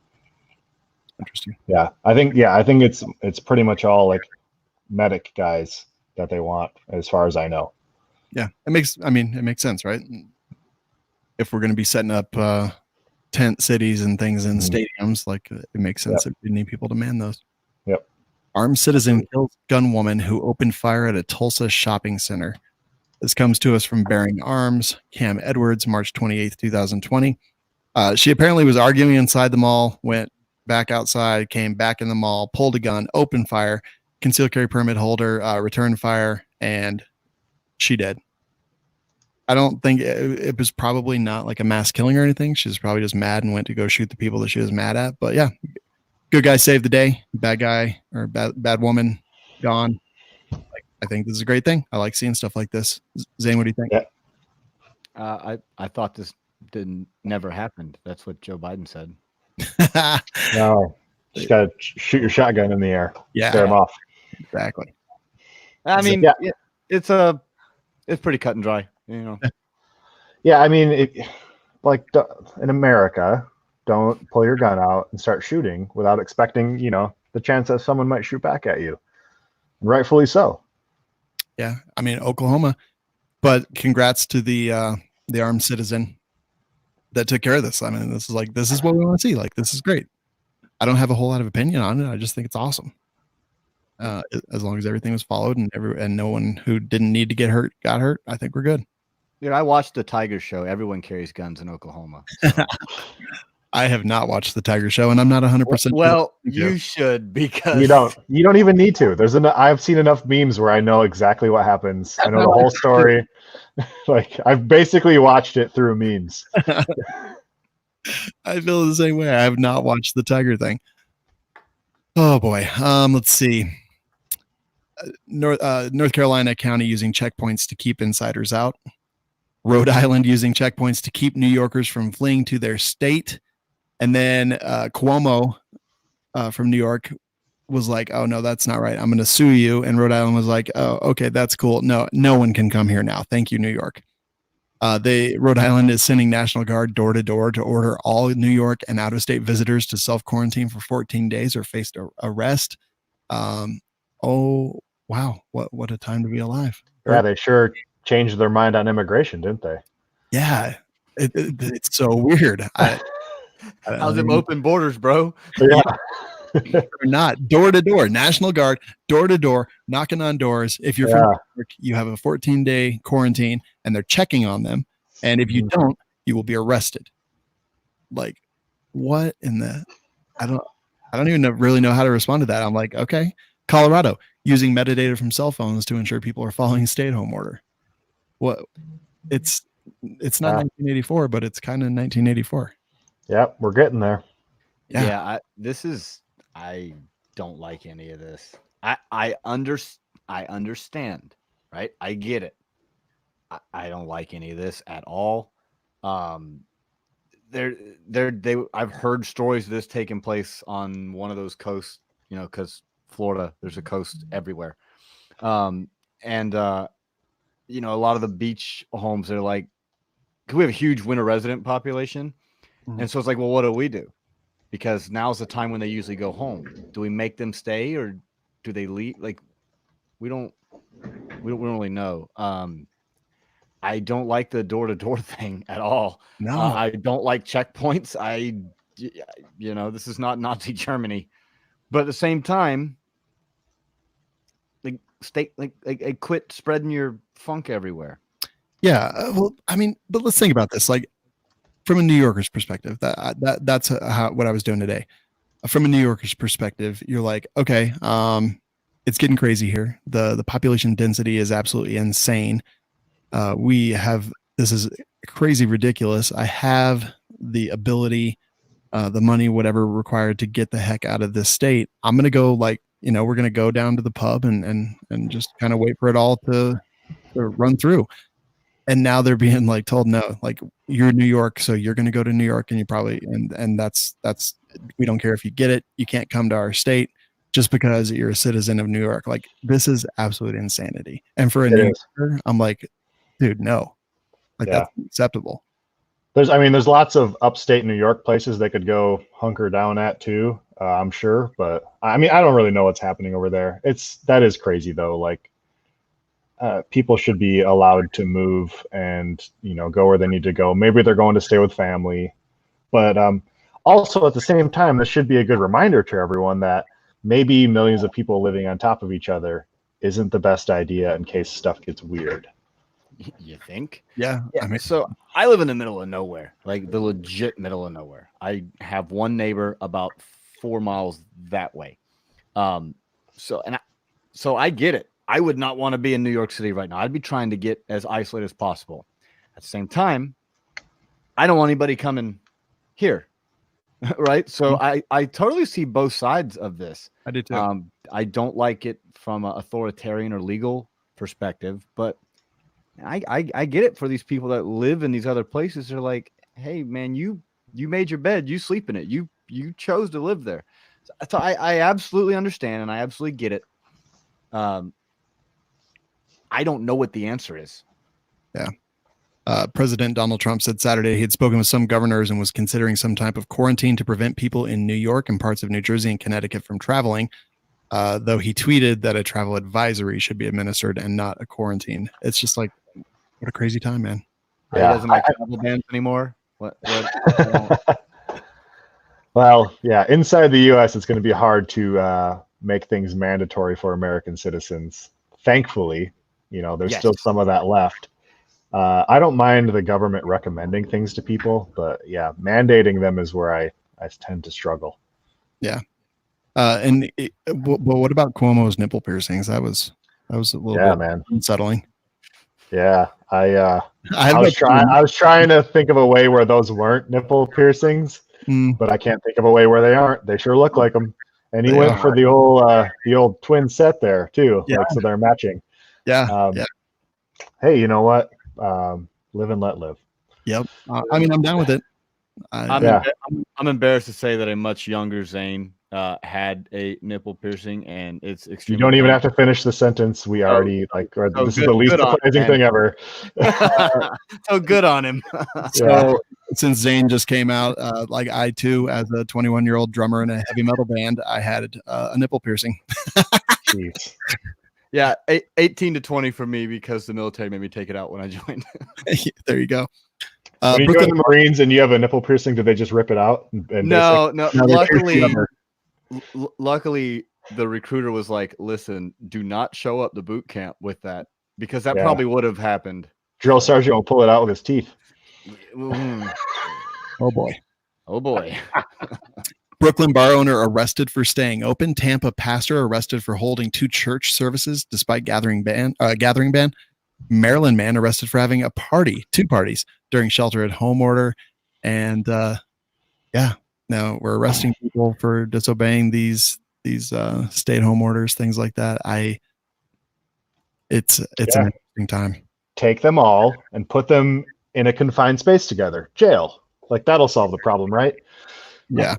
interesting. Yeah, I think it's pretty much all like medic guys that they want, as far as I know. Yeah, it makes sense, right? If we're going to be setting up tent cities and things in stadiums, like, it makes sense that we need people to man those. Yep. Armed citizen kills gun woman who opened fire at a Tulsa shopping center. This comes to us from Bearing Arms. Cam Edwards, March 28th, 2020. She apparently was arguing inside the mall, went back outside, came back in the mall, pulled a gun, opened fire, concealed carry permit holder, returned fire, and She did. I don't think it was probably not like a mass killing or anything. She was probably just mad and went to go shoot the people that she was mad at. But yeah, good guy saved the day. Bad guy or bad woman gone. Like, I think this is a great thing. I like seeing stuff like this. Zane, what do you think? Yeah. I thought this never happened. That's what Joe Biden said. No, just gotta shoot your shotgun in the air. Yeah, Scare them off. exactly. I So, mean, yeah. it's pretty cut and dry. You know. Yeah, I mean, in America, don't pull your gun out and start shooting without expecting, the chance that someone might shoot back at you. And rightfully so. Yeah, I mean Oklahoma, but congrats to the armed citizen that took care of this. I mean, this is what we want to see. Like, this is great. I don't have a whole lot of opinion on it. I just think it's awesome. As long as everything was followed and no one who didn't need to get hurt got hurt, I think we're good. Dude, I watched the Tiger Show. Everyone carries guns in Oklahoma. So. I have not watched the Tiger Show, and I'm not 100%. Well, you should, because you don't even need to. I've seen enough memes where I know exactly what happens. I know the whole story. Like, I've basically watched it through memes. I feel the same way. I have not watched the Tiger thing. Oh boy. Let's see. North Carolina County using checkpoints to keep insiders out. Rhode Island using checkpoints to keep New Yorkers from fleeing to their state. And then Cuomo from New York was like, oh, no, that's not right. I'm going to sue you. And Rhode Island was like, oh, okay, that's cool. No one can come here now. Thank you, New York. Rhode Island is sending National Guard door to door to order all New York and out-of-state visitors to self-quarantine for 14 days or face arrest. Oh, wow. What a time to be alive. Yeah, they sure changed their mind on immigration, didn't they? Yeah, it's so weird. How's them open borders, bro? Yeah. Or not. Door to door, National Guard, door to door, knocking on doors. If you're from New York, you have a 14-day quarantine, and they're checking on them. And if you don't, you will be arrested. Like, what in the? I don't even really know how to respond to that. I'm like, okay. Colorado using metadata from cell phones to ensure people are following stay-at-home order. What? It's not 1984, but it's kind of 1984. Yep, we're getting there. Yeah, I don't like any of this. I understand, right? I get it. I don't like any of this at all. I've heard stories of this taking place on one of those coasts, because Florida, there's a coast everywhere. A lot of the beach homes are like, we have a huge winter resident population. Mm-hmm. And so it's like, well, what do we do? Because now's the time when they usually go home. Do we make them stay or do they leave? Like, we don't really know. I don't like the door-to-door thing at all. No, I don't like checkpoints. This is not Nazi Germany, but at the same time, quit spreading your funk everywhere. Yeah, well, I mean, but let's think about this. Like, from a New Yorker's perspective, that's what I was doing today. From a New Yorker's perspective, you're like, okay, it's getting crazy here. The population density is absolutely insane. This is crazy ridiculous. I have the ability, the money, whatever required to get the heck out of this state. I'm gonna go, we're gonna go down to the pub and just kind of wait for it all to run through. And now they're being told, no, you're in New York, so you're going to go to New York, and you probably, and that's, we don't care if you get it. You can't come to our state just because you're a citizen of New York. Like, this is absolute insanity. And for a New Yorker, I'm like, dude, no, that's unacceptable. There's lots of upstate New York places they could go hunker down at too. I'm sure, but I don't really know what's happening over there. That is crazy though. People should be allowed to move and, go where they need to go. Maybe they're going to stay with family, but also at the same time, this should be a good reminder to everyone that maybe millions of people living on top of each other isn't the best idea in case stuff gets weird. You think? Yeah. So I live in the middle of nowhere, like the legit middle of nowhere. I have one neighbor about 4 miles that way. So I get it. I would not want to be in New York City right now. I'd be trying to get as isolated as possible. At the same time, I don't want anybody coming here. Right. So I totally see both sides of this. I do too. I don't like it from an authoritarian or legal perspective, but I get it for these people that live in these other places. They're like, hey man, you made your bed, you sleep in it. You chose to live there. So I absolutely understand and I absolutely get it. I don't know what the answer is. Yeah. President Donald Trump said Saturday he had spoken with some governors and was considering some type of quarantine to prevent people in New York and parts of New Jersey and Connecticut from traveling, though he tweeted that a travel advisory should be administered and not a quarantine. It's just like, what a crazy time, man. Yeah. He doesn't like travel bans anymore. What? Well, yeah, inside the U.S., it's going to be hard to make things mandatory for American citizens. Thankfully, there's still some of that left. I don't mind the government recommending things to people, but yeah, mandating them is where I tend to struggle. Yeah. But what about Cuomo's nipple piercings? That was a little bit unsettling. Yeah. I was trying to think of a way where those weren't nipple piercings, but I can't think of a way where they aren't. They sure look like them. And he went for the old twin set there too. Yeah. So they're matching. Yeah. Hey, you know what? Live and let live. Yep. I mean, I'm down with it. I'm embarrassed to say that a much younger Zane had a nipple piercing, and it's extremely. You don't even have to finish the sentence. We already this is the least surprising thing ever. So good on him. So since Zane just came out, like I too, as a 21-year-old drummer in a heavy metal band, I had a nipple piercing. Jeez. Yeah, 18 to 20 for me because the military made me take it out when I joined. There you go. When you join the Marines and you have a nipple piercing, did they just rip it out? No. Luckily, the recruiter was like, "Listen, do not show up to boot camp with that because that probably would have happened." Drill sergeant will pull it out with his teeth. Oh boy. Brooklyn bar owner arrested for staying open. Tampa pastor arrested for holding 2 church services despite gathering ban. Maryland man arrested for having 2 parties during shelter at home order. And now we're arresting people for disobeying these stay at home orders, things like that. It's an interesting time. Take them all and put them in a confined space together. Jail. Like that'll solve the problem, right? Yeah.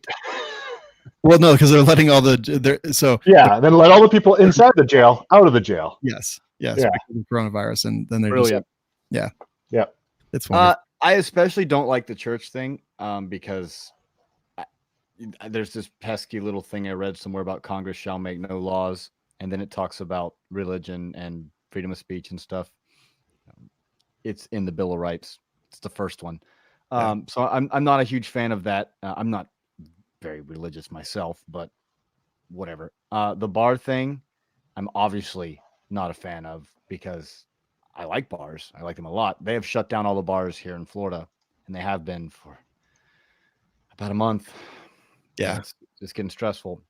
Well, no, because they're letting all then let all the people inside the jail out of the jail. Yes, because of coronavirus, and then they're brilliant. It's wonderful. I especially don't like the church thing because there's this pesky little thing I read somewhere about Congress shall make no laws, and then it talks about religion and freedom of speech and stuff. It's in the Bill of Rights. It's the first one. So I'm not a huge fan of that. I'm not very religious myself, but whatever. The bar thing, I'm obviously not a fan of because I like bars. I like them a lot. They have shut down all the bars here in Florida, and they have been for about a month. Yeah. It's just getting stressful.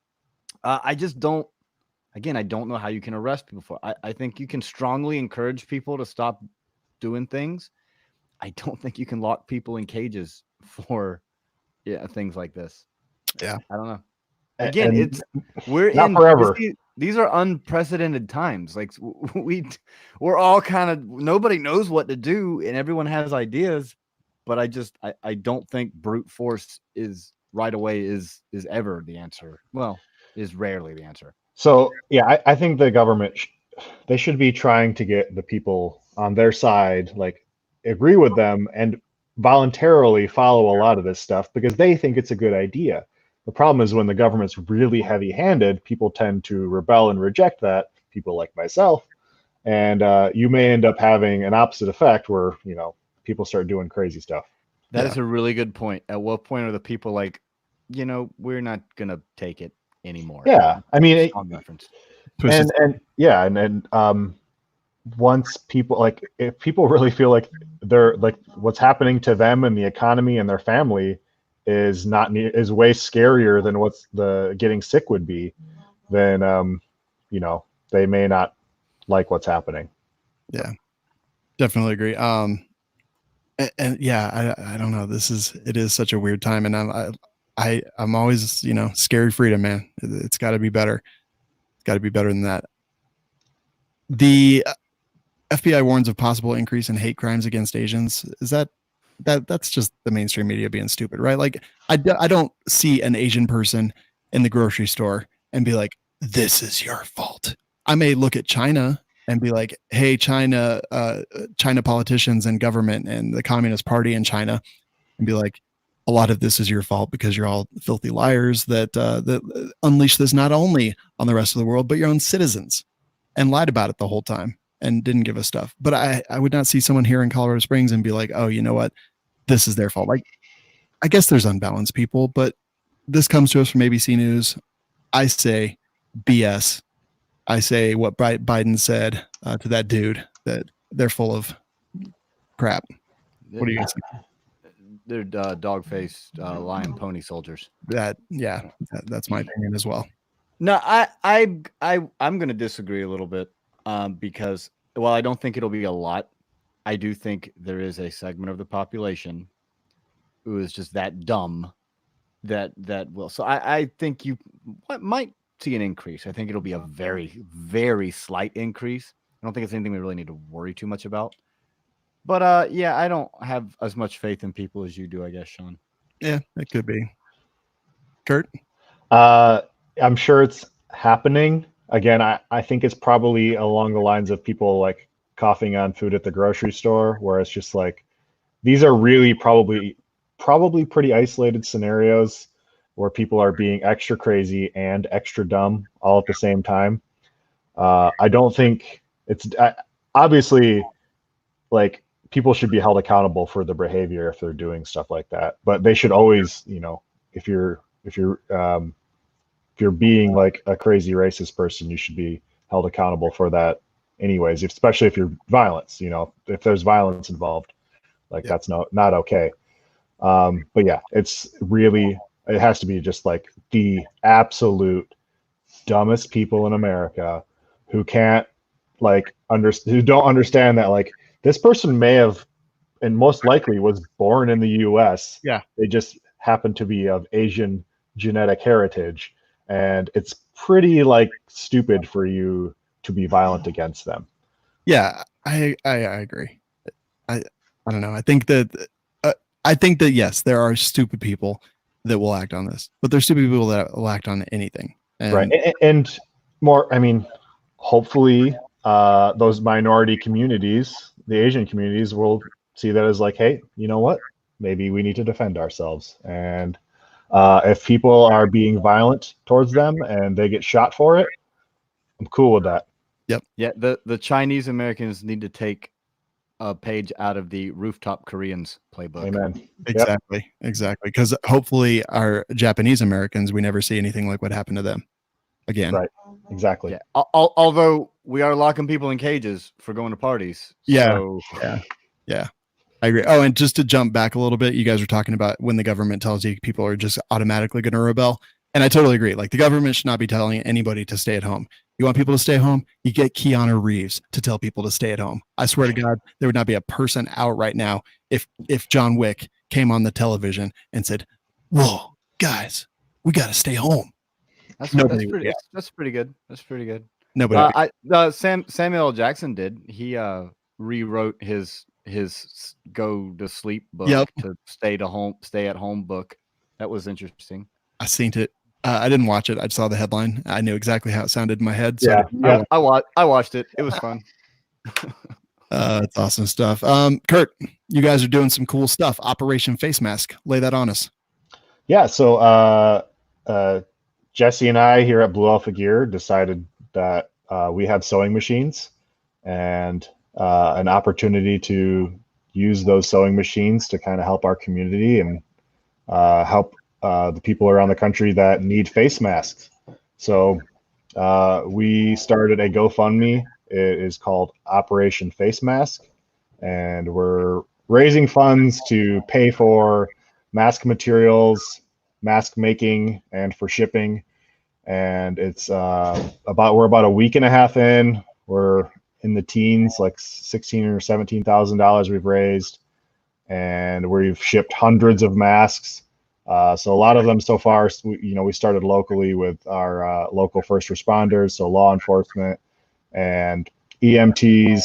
I just don't, again, I don't know how you can arrest people for I think you can strongly encourage people to stop doing things. I don't think you can lock people in cages for things like this. Yeah. I don't know. Again, we're not in forever. These are unprecedented times. Like we're all kind of, nobody knows what to do and everyone has ideas, but I don't think brute force is right away is ever the answer. Well, is rarely the answer. So yeah, I think the government they should be trying to get the people on their side, like agree with them and voluntarily follow a lot of this stuff because they think it's a good idea. The problem is when the government's really heavy-handed, people tend to rebel and reject that, people like myself, and you may end up having an opposite effect where, people start doing crazy stuff. That is a really good point. At what point are the people like, we're not going to take it anymore? Yeah. I mean, reference. Once people if people really feel like they're like what's happening to them and the economy and their family is way scarier than what's the getting sick would be, then they may not like what's happening. Yeah, definitely agree. And yeah, I don't know. It is such a weird time, and I'm always, scary freedom, man. It's got to be better. It's got to be better than that. The FBI warns of possible increase in hate crimes against Asians. Is that's just the mainstream media being stupid, right? Like I don't see an Asian person in the grocery store and be like, this is your fault. I may look at China and be like, hey, China politicians and government and the Communist Party in China, and be like, a lot of this is your fault because you're all filthy liars that unleash this not only on the rest of the world, but your own citizens, and lied about it the whole time and didn't give us stuff. But I would not see someone here in Colorado Springs and be like, oh, you know what? This is their fault. Like, I guess there's unbalanced people, but this comes to us from ABC News. I say BS. I say what Biden said to that dude, that they're full of crap. What do you guys think? They're dog-faced lion pony soldiers. That's my opinion as well. No, I'm going to disagree a little bit because while I don't think it'll be a lot, I do think there is a segment of the population who is just that dumb that will. So I think you might see an increase. I think it'll be a very, very slight increase. I don't think it's anything we really need to worry too much about. But yeah, I don't have as much faith in people as you do, I guess, Sean. Yeah, it could be. Kurt? I'm sure it's happening. Again, I think it's probably along the lines of people like coughing on food at the grocery store, where it's just like, these are really probably pretty isolated scenarios where people are being extra crazy and extra dumb all at the same time. I don't think it's obviously like people should be held accountable for the behavior if they're doing stuff like that, but they should always, if you're being like a crazy racist person, you should be held accountable for that anyways, especially if you're violence, if there's violence involved, like that's not okay. But yeah, it has to be just like the absolute dumbest people in America who can't who don't understand that like this person may have, and most likely was born in the US. Yeah. They just happen to be of Asian genetic heritage. And it's pretty like stupid for you to be violent against them. Yeah, I agree. I don't know. I think that yes, there are stupid people that will act on this, but there's stupid people that will act on anything. Right. And more, I mean, hopefully those minority communities, the Asian communities, will see that as like, hey, you know what? Maybe we need to defend ourselves. And if people are being violent towards them and they get shot for it, I'm cool with that. Yep. Yeah, the Chinese Americans need to take a page out of the rooftop Koreans playbook. Amen. Exactly. Exactly. Because hopefully our Japanese Americans, we never see anything like what happened to them again. Right. Exactly. Yeah. Although we are locking people in cages for going to parties. Yeah. So. Yeah. I agree. Oh, and just to jump back a little bit, you guys were talking about when the government tells you people are just automatically going to rebel. And I totally agree. Like the government should not be telling anybody to stay at home. You want people to stay home? You get Keanu Reeves to tell people to stay at home. I swear to God, there would not be a person out right now if John Wick came on the television and said, "Whoa, guys, we got to stay home." That's pretty good. That's pretty good. Nobody. Samuel L. Jackson did. He rewrote his go to sleep book to stay at home book. That was interesting. I seen it. I didn't watch it. I saw the headline. I knew exactly how it sounded in my head. So I watched it. It was fun. It's awesome stuff. Kurt, you guys are doing some cool stuff. Operation Face Mask. Lay that on us. Yeah. So Jesse and I here at Blue Alpha Gear decided that we had sewing machines and an opportunity to use those sewing machines to kind of help our community and help the people around the country that need face masks. So we started a GoFundMe. It is called Operation Face Mask, and we're raising funds to pay for mask materials, mask making, and for shipping. And it's we're about a week and a half in. we're in the teens, like $16,000 or $17,000 we've raised, and we've shipped hundreds of masks. So a lot of them so far, we started locally with our local first responders, so law enforcement and EMTs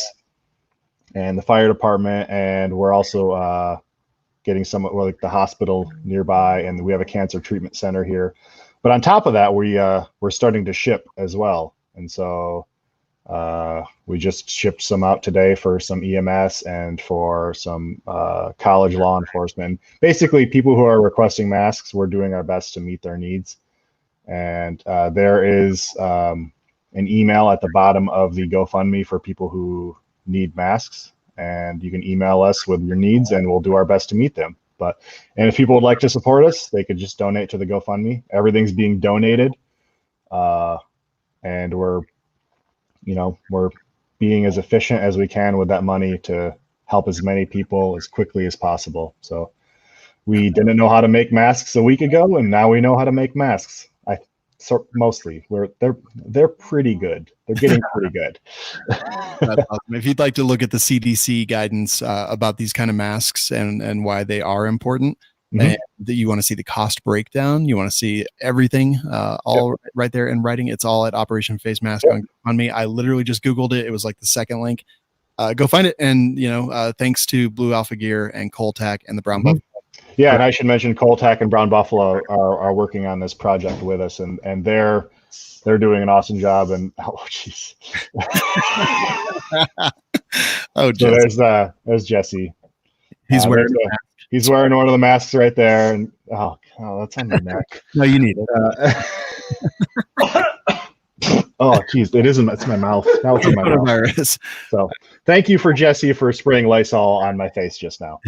and the fire department, and we're also getting some like the hospital nearby, and we have a cancer treatment center here. But on top of that, we're starting to ship as well, and so we just shipped some out today for some EMS and for some college law enforcement. Basically, people who are requesting masks, we're doing our best to meet their needs. And there is an email at the bottom of the GoFundMe for people who need masks. And you can email us with your needs, and we'll do our best to meet them. And if people would like to support us, they could just donate to the GoFundMe. Everything's being donated, and we're being as efficient as we can with that money to help as many people as quickly as possible. So we didn't know how to make masks a week ago, and now we know how to make masks. Mostly they're pretty good. They're getting pretty good. That's awesome. If you'd like to look at the CDC guidance about these kind of masks and why they are important, and that you want to see the cost breakdown, you want to see everything right there in writing. It's all at Operation Face Mask on me. I literally just Googled it. It was like the second link. Go find it. And, thanks to Blue Alpha Gear and Coltac and the Brown Buffalo. Yeah, and I should mention Coltac and Brown Buffalo are working on this project with us, and they're doing an awesome job. And jeez. So there's Jesse. He's wearing He's wearing one of the masks right there, and that's on your neck. No, you need it. Oh, geez, it isn't. It's my mouth. Now it's in my mouth. So, thank you for Jesse for spraying Lysol on my face just now.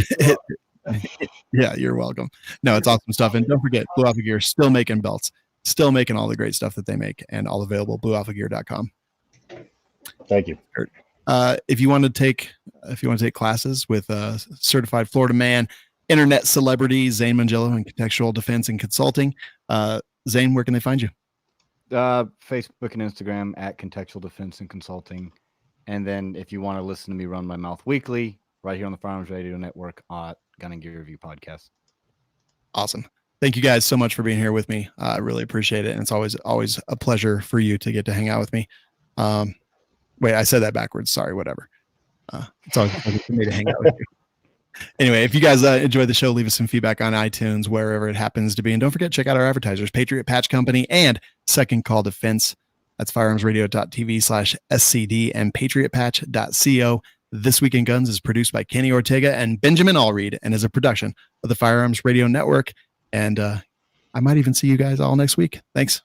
Yeah, you're welcome. No, it's awesome stuff, and don't forget, Blue Alpha Gear is still making belts, still making all the great stuff that they make, and all available bluealphagear.com. Thank you. If you want to take classes with a certified Florida man, internet celebrity Zane Mangello in contextual defense and consulting, Zane, where can they find you? Facebook and Instagram at Contextual Defense and Consulting. And then if you want to listen to me run my mouth weekly, right here on the Firearms Radio Network at Gun and Gear Review Podcast. Awesome. Thank you guys so much for being here with me. I really appreciate it. And it's always a pleasure for you to get to hang out with me. Wait, I said that backwards. Sorry, whatever. It's always a pleasure for me to hang out with you. Anyway, if you guys enjoyed the show, leave us some feedback on iTunes, wherever it happens to be. And don't forget, check out our advertisers, Patriot Patch Company and Second Call Defense. That's firearmsradio.tv/SCD and patriotpatch.co. This Week in Guns is produced by Kenny Ortega and Benjamin Allreed and is a production of the Firearms Radio Network. And I might even see you guys all next week. Thanks.